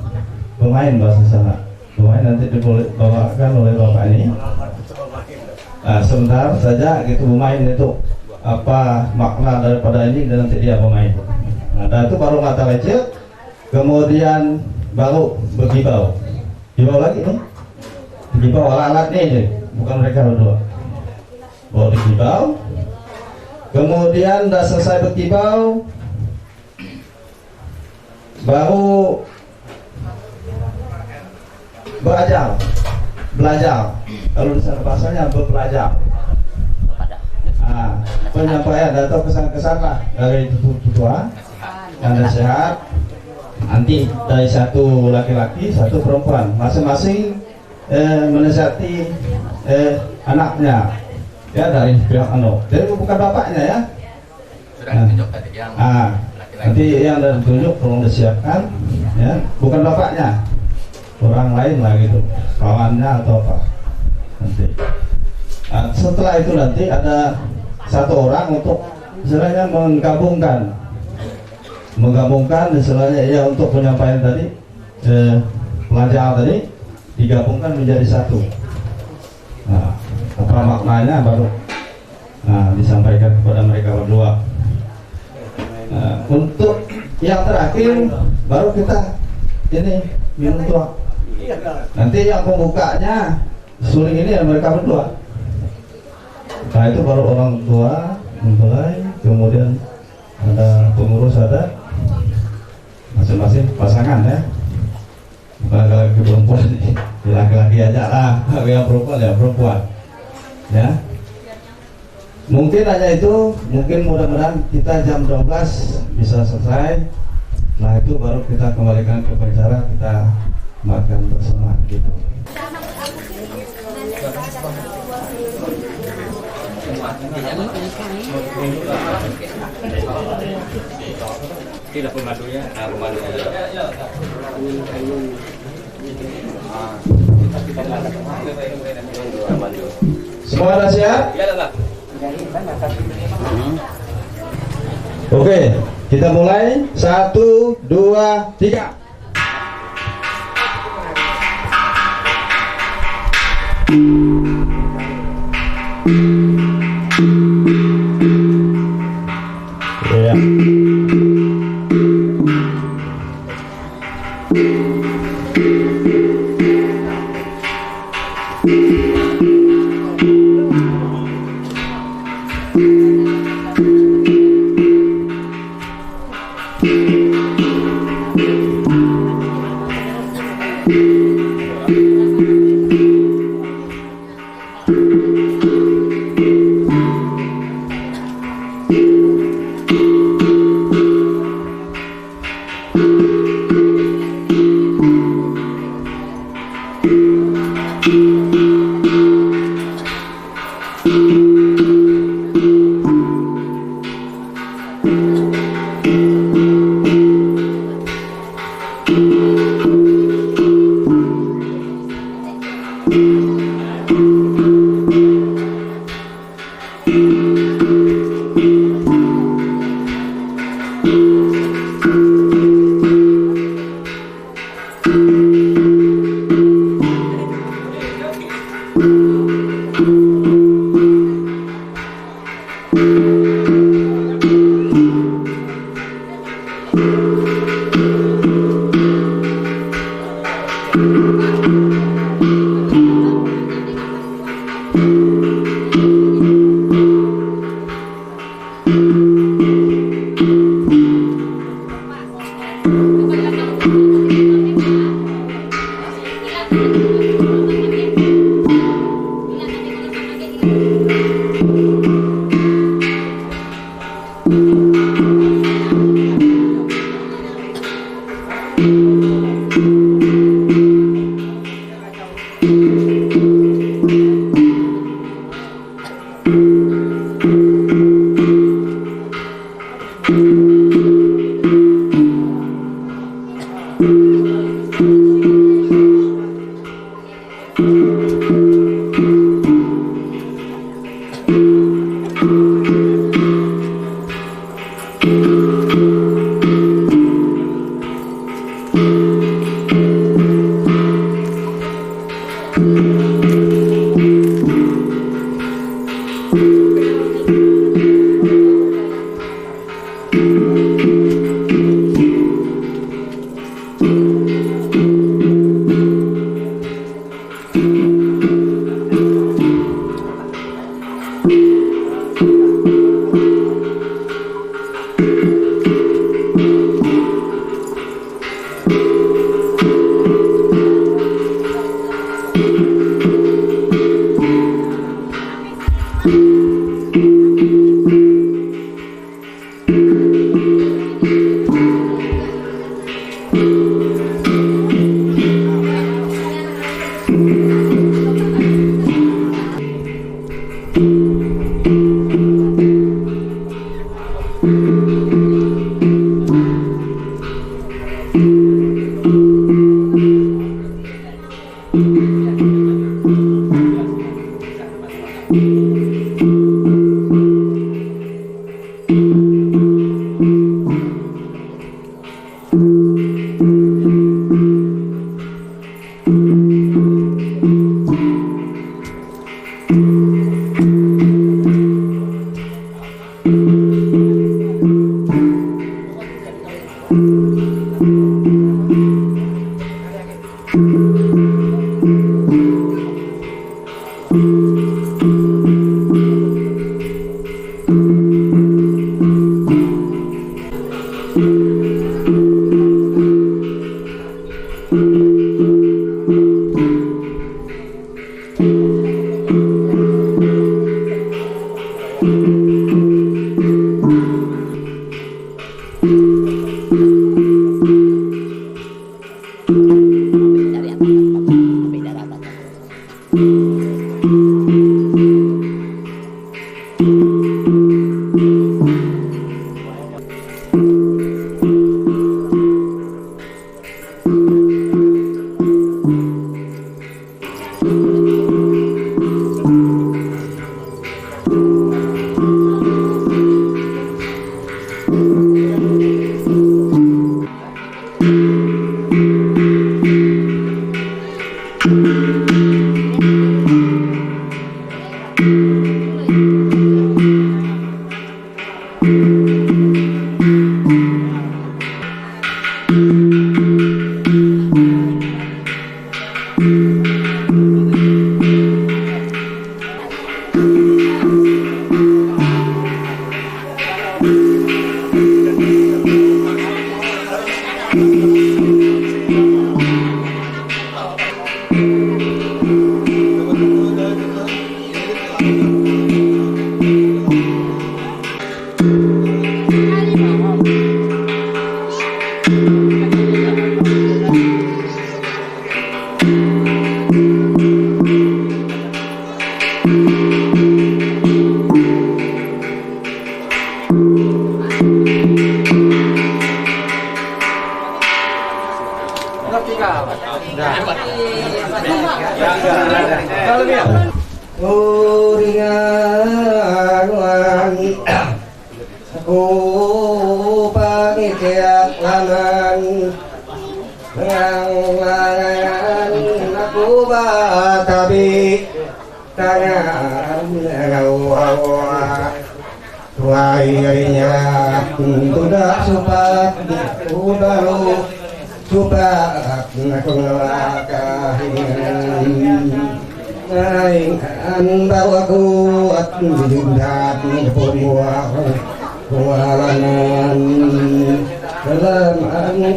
Speaker 6: bahasa sana. Pemain nanti dibawakan oleh bapak ini. Nah, sebentar saja gitu pemain itu apa makna daripada ini dan nanti dia pemain. Nah, itu baru mata recit, kemudian baru berkibau. Kibau lagi nih, kibau alat nih, bukan mereka berdua. Baru dikibau, kemudian udah selesai berkibau, baru belajar. Kalau di sana bahasanya belajar. Penyampaian atau kesan-kesan lah dari tutua yang sehat. Nanti dari satu laki-laki, satu perempuan, masing-masing menasihati anaknya, ya dari pihak jadi bukan bapaknya ya.
Speaker 4: Sudah ditunjuk tadi yang laki-laki.
Speaker 6: Nanti yang ditunjuk tolong disiapkan, ya bukan bapaknya, orang lain lah gitu, kawannya atau apa nanti. Setelah itu nanti ada satu orang untuk istilahnya menggabungkan istilahnya ya untuk penyampaian tadi, pelajaran tadi digabungkan menjadi satu. Nah, apa maknanya baru disampaikan kepada mereka berdua. Untuk yang terakhir baru kita ini minum tuak. Nanti yang pembukanya suling ini ya mereka berdua. Nah itu baru orang tua mempelai, kemudian ada pengurus, ada masing-masing pasangan ya. Bukan laki perempuan, laki-laki aja lah, yang perempuan ya perempuan. Ya. Mungkin hanya itu, mungkin mudah-mudahan kita jam 12 bisa selesai. Nah itu baru kita kembalikan ke acara, kita makan bersama gitu.
Speaker 4: Tidak pemandunya,
Speaker 6: Semua ada siap?
Speaker 4: Iya,
Speaker 6: Oke, kita mulai 1, 2, 3. Ya.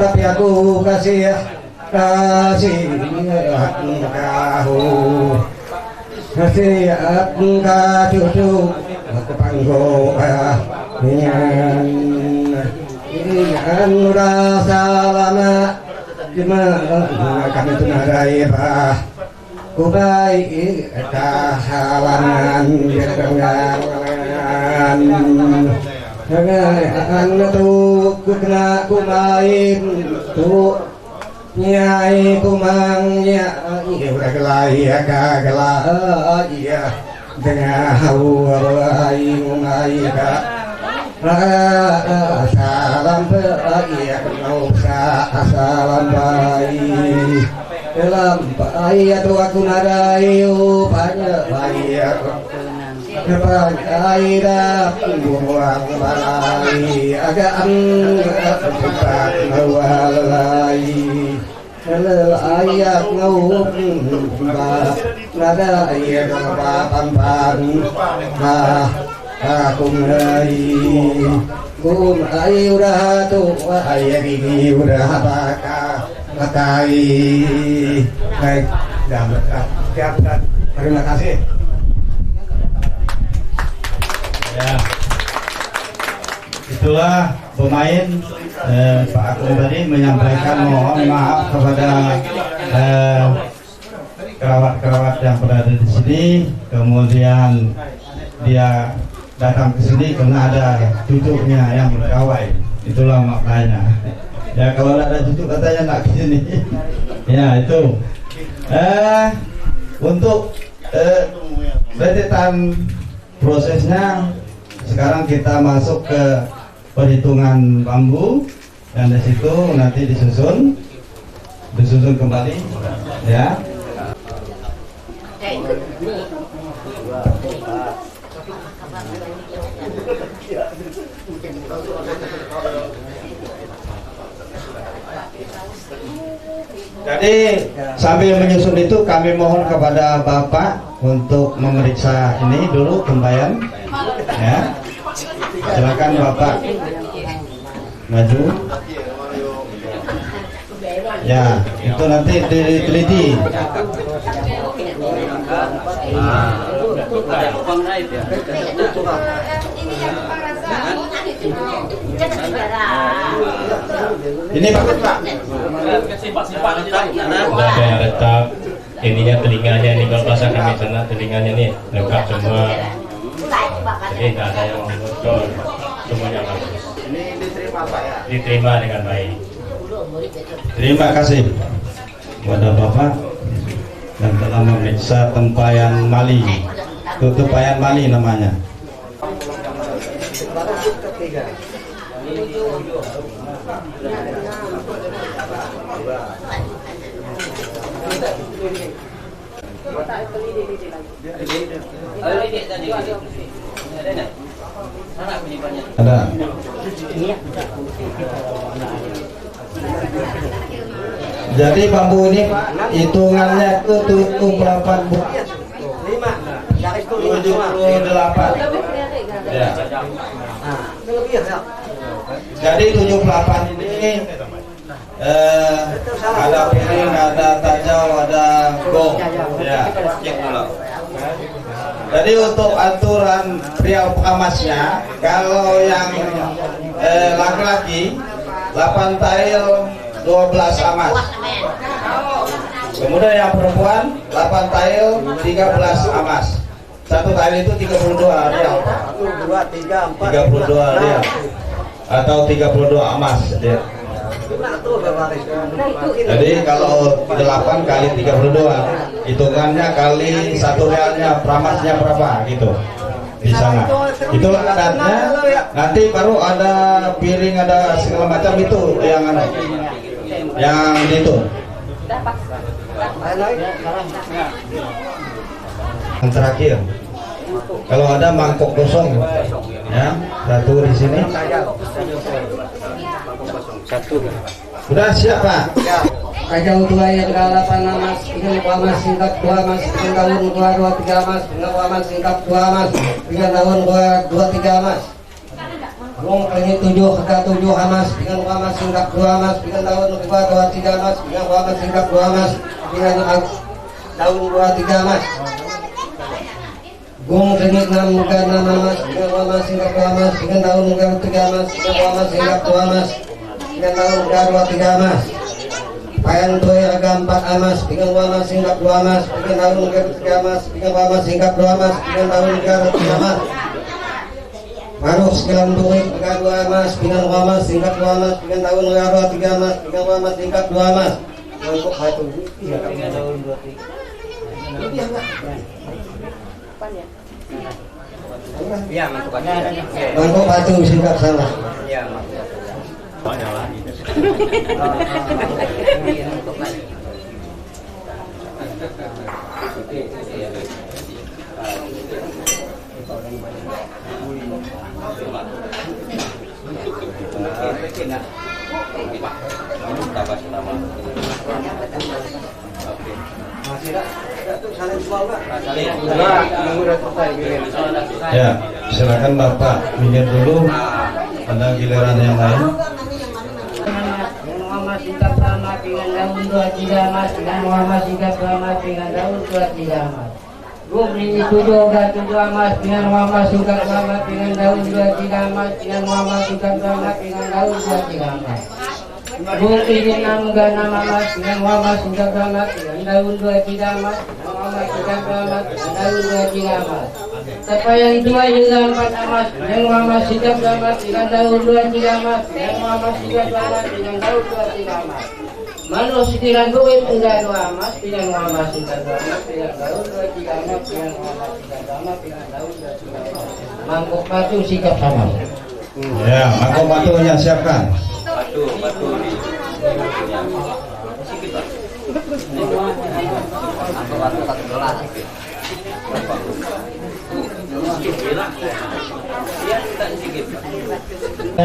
Speaker 7: Tapi aku kasih cucu aku panggung dengan rasa lama gimana kami itu nadai bah kubai kahalangan dengan tu kena kumain tu nyai kumangnya iya udah gelai ya gelai ya dengan hawa ngai ka salam iya mau salam bayi dalam bayi atau aku nadai banyak bayi depan airah buang balai agak cepat mewalai ayat ngau nada ayat papan aku ngai udah tuh ayat ini udah pakai baik dan terima kasih.
Speaker 2: Ya, itulah pemain Pak Agung tadi menyampaikan mohon maaf kepada kerabat-kerabat yang berada di sini. Kemudian dia datang ke sini karena ada cucunya yang berkawai. Itulah maknanya. Ya kalau tidak ada cucu katanya nggak ke sini. Ya itu. Untuk rentetan prosesnya. Sekarang kita masuk ke perhitungan bambu dan di situ nanti disusun kembali ya. Jadi sambil menyusun itu kami mohon kepada Bapak untuk memeriksa ini dulu kembayan ya. Silakan Bapak maju. Ya, itu nanti diteliti. Ini bagus Pak.
Speaker 9: Udah ada yang letak. Ininya telinganya ini kalau bahasa kami sana telinganya nih lengkap semua. Jadi tidak ada yang bocor, semuanya bagus.
Speaker 2: Ini diterima Pak ya.
Speaker 9: Diterima dengan baik.
Speaker 2: Terima kasih kepada Bapak yang telah memeriksa tempayan Mali. Tempayan Mali namanya. Ada. Jadi bambu ini hitungannya itu 78 ya. Jadi 78 ini ada piring, ada tajau, ada gong ya. Jadi untuk aturan pria emasnya, kalau yang laki-laki 8 tail 12 amas. Kemudian yang perempuan 8 tail 13 amas. Satu tail itu 32 rial. 32 rial atau 32 emas dia. Jadi kalau 8 kali 32 hitungannya kali 1 realnya pramasnya berapa gitu di sana. Itulah adatnya. Nanti baru ada piring, ada segala macam itu yang dihitung. Yang terakhir, kalau ada mangkok kosong ya, satu di sini. Sudah siap Pak?
Speaker 7: Kajau dua yang ke-8 mas, dengan mas singkat 2 mas, dengan tahun 23 mas, dengan mas singkat 2 mas, dengan tahun 23 mas. Long kali 7 ke 7 mas, dengan mas singkat 2 mas, dengan tahun 23 mas, dengan mas singkat 2 mas, dengan tahun 23 mas. Gong kali 6 ke 6 mas, dengan mas singkat 2 mas, dengan tahun 23 mas, dengan mas singkat 2 mas, dengan tahun 23 mas.
Speaker 10: Payan tuai harga 4 amas, dengan 2 amas singkat 2 amas, dengan daun 3 amas, dengan 2 amas singkat 2 amas, dengan daun 3 amas. Manuk sekilan duit harga 2 amas, dengan 2 amas singkat 2 amas, dengan daun 3 amas, dengan 2 amas singkat 2 amas. Mangkuk batu, dengan daun 2 3.
Speaker 1: Iya, mangkuk batu.
Speaker 10: Mangkuk batu singkat sama.
Speaker 1: Iya, mangkuk batu.
Speaker 6: Ya, silakan Bapak minum dulu. Ada giliran yang lain.
Speaker 11: Muhammad singkat sama dengan daun 2 mas, dengan Muhammad singkat sama dengan daun 2 mas. Bumi 7 mas dengan Muhammad singkat sama dengan daun 2 mas, dengan Muhammad singkat sama dengan daun 2 mas. Bumi 6 mas dengan Muhammad singkat sama dengan daun 2 mas, dengan Muhammad singkat sama dengan daun 2 mas. Tepayan 2 juga 4 amas, dengan Muhammad singkat sama dengan daun 2 mas, dengan Muhammad singkat sama dengan daun 2 mas. Manuk sekiran duit enggak 2 amas, dengan Muhammad singkat sama dengan daun 2 mas, dengan Muhammad singkat sama dengan daun 2 mas. Mangkuk batu sikap sama.
Speaker 6: Ya, mangkuk batunya siapkan.
Speaker 1: Batu. Mangkuk batu 1 gelas.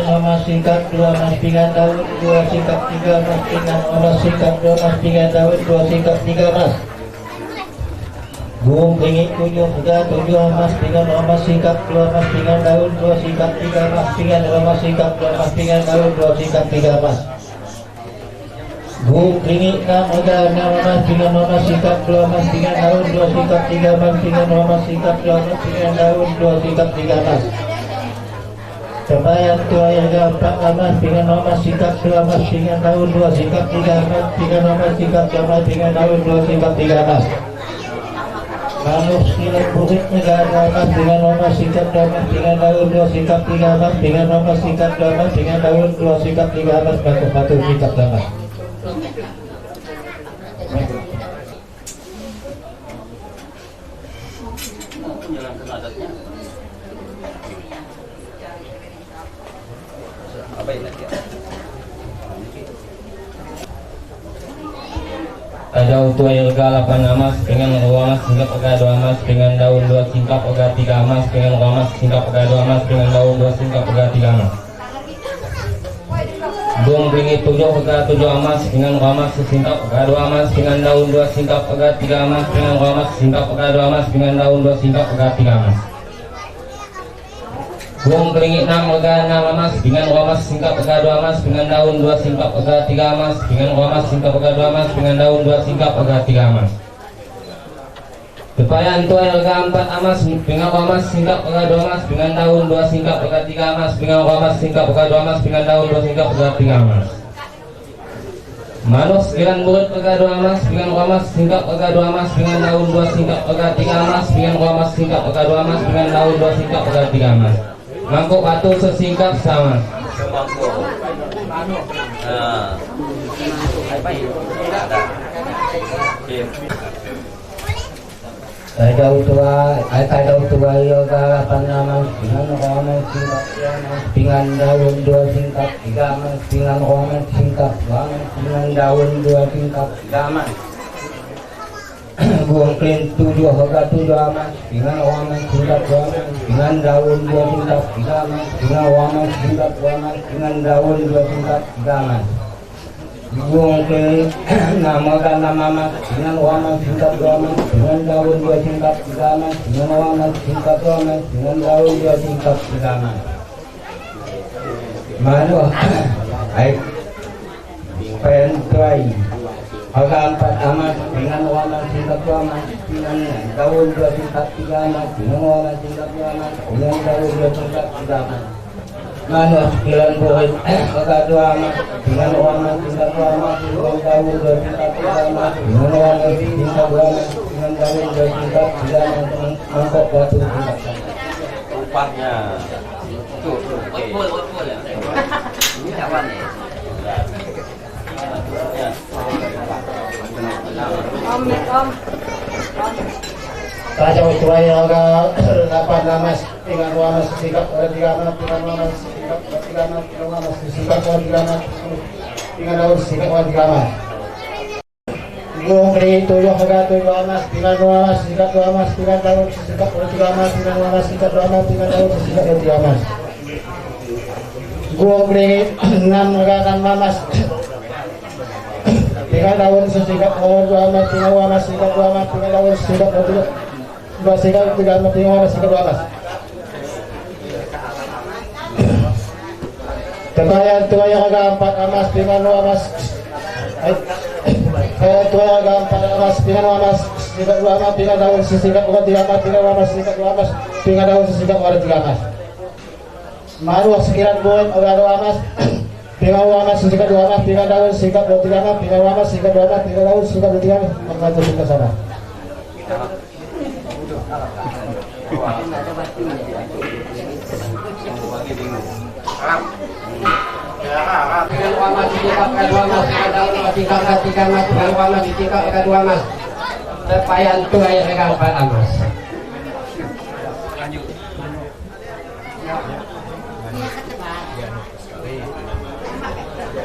Speaker 11: Amas singkat 2 mas dengan daun 2 singkat 3 mas, dengan amas singkat 2 mas dengan daun 2 singkat 3 mas. Burung pringit 7 amas dengan amas singkat 2 mas dengan daun 2 singkat 3 mas, dengan amas singkat 2 mas dengan daun 2 singkat 3 mas. Burung pringit 6 amas dengan amas singkat 2 mas dengan daun 2 singkat 3 mas, dengan amas singkat 2 mas dengan daun 2 singkat 3 mas. Tepayan tua harga 4 amas dengan amas singkat 2 mas dengan daun 2 singkat 3 mas, dengan amas singkat 2 mas dengan daun 2 singkat 3 mas. Manuk sekilan burit negara amas dengan amas singkat 2 mas dengan daun 2 singkat 3 mas, dengan amas singkat 2 mas dengan daun 2 singkat 3 mas, mangkuk batu singkat 2 mas.
Speaker 9: Ada utuh harga 8 amas dengan 2 amas singkat harga 2 amas dengan daun 2 singkap harga 3 amas, dengan 2 amas singkap harga 2 amas dengan daun 2 singkap harga 3 amas. Burung pringit 7 harga 7 amas dengan 2 amas singkap harga 2 amas dengan daun 2 singkap harga 3 amas, dengan 2 amas singkap harga 2 amas dengan daun 2 singkap harga 3 amas. Burung pringit 6 harga 6 amas dengan 2 amas singkap harga 2 amas dengan daun 2 singkap harga 3 amas, dengan 2 amas singkap harga 2 amas dengan daun 2 singkap harga 3 amas. Tepayan tua harga 4 amas dengan 2 amas singkap harga 2 amas dengan daun 2 singkap harga 3 amas, dengan 2 amas singkap harga 2 amas dengan daun 2 singkap harga 3 amas. Manuk sekilan burit harga 2 amas dengan 2 amas singkap harga 2 amas dengan daun 2 singkap harga 3 amas, dengan 2 amas singkap harga 2 amas dengan daun 2 singkap harga 3 amas. Mangkuk batu sesingkap sama.
Speaker 11: Ada utua yoga 8 amas dengan 2 amas singkat 3 amas dengan daun 2 singkat 3 amas, dengan 2 amas singkat 2 amas dengan daun 2 singkat 3 amas. Burung pringit 7 harga 7 amas dengan 2 amas singkat 2 amas dengan daun 2 singkat 3 amas, dengan 2 amas singkat 2 amas dengan daun 2 singkat 3 amas. Burung pringit 6 harga 6 amas dengan 2 amas singkat 2 amas dengan daun 2 singkat 3 amas, dengan 2 amas singkat 2 amas dengan daun 2 singkat 3 amas. Manuk pen tuai harga 4 amas dengan 2 amas singkat 2 amas dengan daun 2 singkat 3 amas, dengan 2 amas singkat 2 amas dengan daun 2 singkat 3 amas. Manus 90 Oga 2 amas dengan Wamas tingkat 2 amas dengan Daun 2 tingkat 3 amas dengan Wamas tingkat 2 amas dengan Daun 2 tingkat 3 amas dengan Mangkok Batu tingkat 1.
Speaker 4: Upahnya
Speaker 1: Ini kawan ya.
Speaker 3: Om.
Speaker 6: Raja Utuaya Oga 8 amas dengan 2 amas tingkat 3 amas dengan 2 amas tingkat 3 amas dengan 2 amas tingkat 3 amas dengan Daun tingkat 3 amas. Gumri 7 Oga 7 amas dengan 2 amas tingkat 2 amas dengan Daun tingkat 3 amas dengan 2 amas tingkat 2 amas dengan Daun tingkat 3 amas. Gumri 6 Oga 6 amas dengan Daun tingkat 2 amas dengan 2 amas tingkat 2 amas dengan Daun tingkat 2 tingkat 3 amas dengan 2 amas tingkat 2 amas. Tuaya Oga 4 amas dengan 2 amas. Tuaya Oga 4 amas dengan 2 amas tingkat 2 amas dengan Daun tingkat 3 amas dengan 2 amas tingkat 2 amas dengan Daun tingkat 3 amas. Maruah sekiran Boy Oga 2 amas dengan 2 amas tingkat 2 amas dengan Daun tingkat 3 amas dengan 2 amas tingkat 2 amas dengan Daun tingkat 3 amas mengatur tingkat sana.
Speaker 11: Dengan Wamas tingkat 2 amas dengan Daun 2 tingkat 3 amas dengan Wamas tingkat 2 amas. Tepayan Tuaya dengan 4 amas.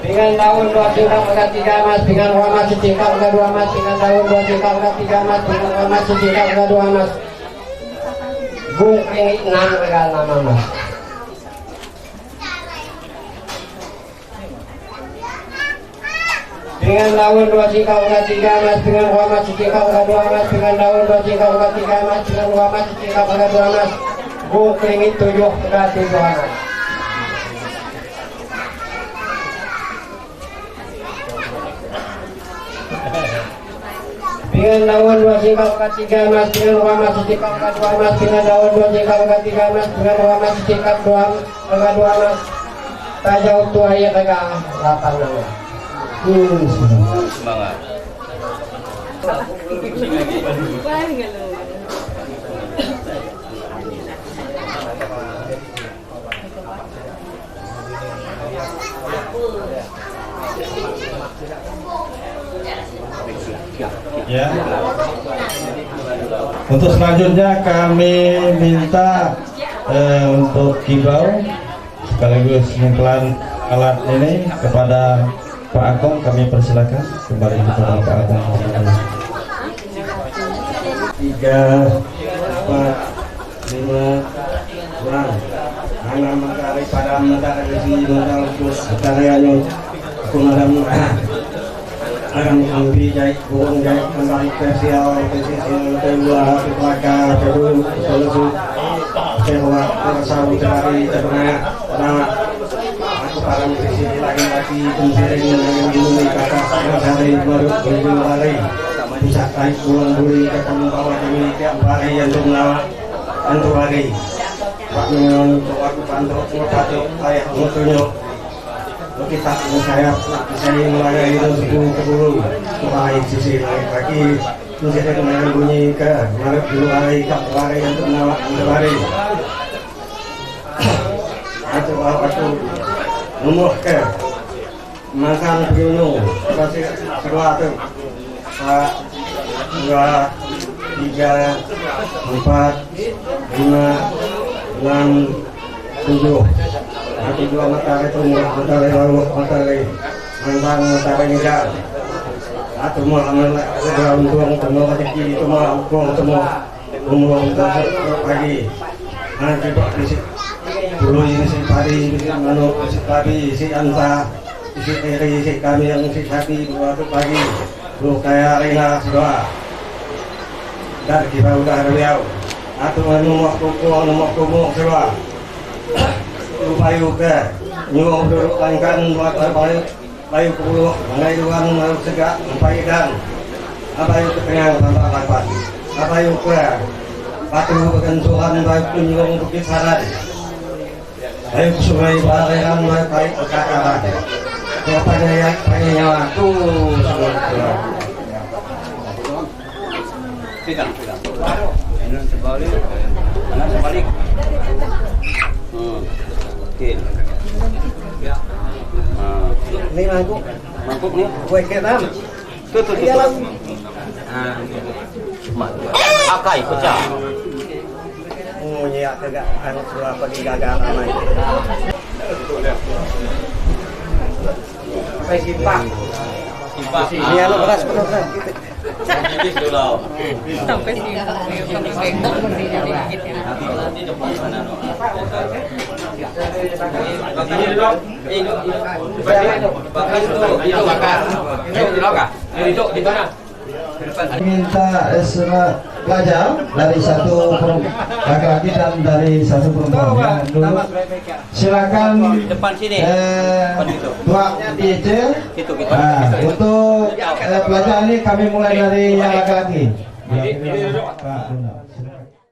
Speaker 11: Dengan Daun 2 tingkat 3 amas dengan Wamas tingkat 2 amas dengan Daun 2 tingkat 3 amas dengan Wamas tingkat 2 amas. Bung Kringit 6 dengan 6 amas. Dengan Daun 2 tingkat 3 amas dengan Wamas tingkat 2 amas dengan Daun 2 tingkat 3 amas dengan Wamas tingkat 2 amas. Bung Kringit 7 dengan 7 amas. Dengan Daun 2 tingkat 3 amas dengan Wamas tingkat 2 amas dengan Daun 2 tingkat 3 amas dengan Wamas tingkat 2 amas. Tajau Tuaya dengan 8 amas.
Speaker 4: semangat.
Speaker 2: Ya. Untuk selanjutnya kami minta untuk kibau sekaligus mengklan alat ini kepada Pak Agong, kami persilakan kembali kepada Pak Agong.
Speaker 7: 3, 4, 5, 6 anak mencari pada mencari si mencari karyanya kumadam akan ambil jahit burung jahit kembali ke sial kedua keluarga kedua solusi sewa bersama dari ternak aku para musisi lagi kemsirin dengan bunyi kata dari baru hari bisa tarik pulang buri ketemu bawa kami tiap hari yang jumlah untuk hari waktu aku pantau patok ayah mutunya kita saya mulai itu 10 mulai sisi lagi musisi kemarin bunyi ke marip dulu hari tiap hari yang jumlah untuk hari itu aku nomor ke makan gunung pasti sesuatu 2, 3, 4, 5, 6, 7 aku 2 matahari tumbuh matahari lalu matahari mantan matahari ngejar aku mau untung semua rezeki itu mau untung semua umur untuk pagi nanti dulu ini si padi si manuk si padi si anta si eri si kami yang si sapi waktu pagi lu kayak rina semua dan kita udah riau atau nomor kuku semua lu payu ke nyuruh duduk langkan buat payu kuku mengenai luang mau segak payu dan apa yuk kenyang tanpa lakukan apa yuk ke batu kekentuhan baik nyuruh bukit saran
Speaker 10: Ayo sungai barengan mulai baik kakak. Bapaknya ya, pakai nyawa tuh.
Speaker 4: Tidak. Ini sebalik. Oke.
Speaker 10: Ini mangkuk nih, kue ketam.
Speaker 4: Tuh. Akai pecah.
Speaker 10: Ya kagak kan sudah pergi gagal ramai. Sampai simpak. Ini anu beras penuh kan.
Speaker 4: Tipis dulu.
Speaker 5: Sampai bengkok mestinya dikit ya.
Speaker 4: Nanti depan sana no. Ini dulu. Bakar dulu. Itu bakar. Ini di lokal. Ini di mana?
Speaker 10: Minta surat pelajar dari satu laki-laki dan dari satu perempuan. Dulu silakan
Speaker 4: Depan sini.
Speaker 10: tuaknya di Nah, untuk pelajar ini kami mulai dari yang laki-laki.